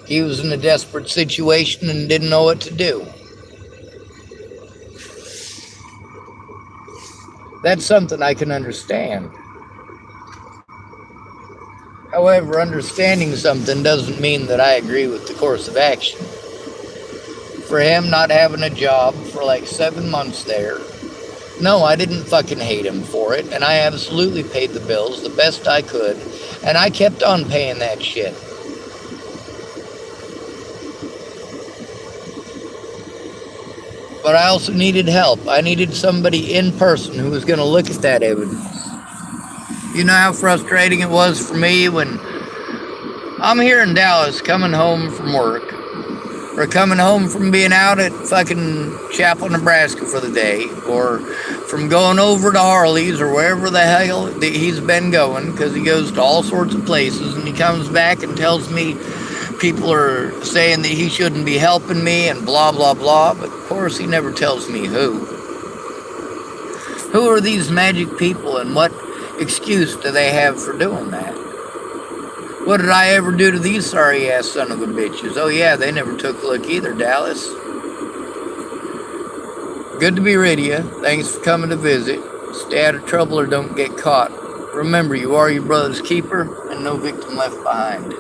He was in a desperate situation and didn't know what to do. That's something I can understand. However, understanding something doesn't mean that I agree with the course of action. For him not having a job for like 7 months there, no, I didn't fucking hate him for it, and I absolutely paid the bills the best I could, and I kept on paying that shit. But I also needed help. I needed somebody in person who was going to look at that evidence. You know how frustrating it was for me when I'm here in Dallas coming home from work, or coming home from being out at fucking Chapel, Nebraska for the day, or from going over to Harley's or wherever the hell that he's been going, because he goes to all sorts of places, and he comes back and tells me people are saying that he shouldn't be helping me and blah, blah, blah, but of course he never tells me who. Who are these magic people, and what excuse do they have for doing that? What did I ever do to these sorry ass son of a bitches? Oh yeah, they never took a look either, Dallas. Good to be with you. Thanks for coming to visit. Stay out of trouble or don't get caught. Remember, you are your brother's keeper and no victim left behind.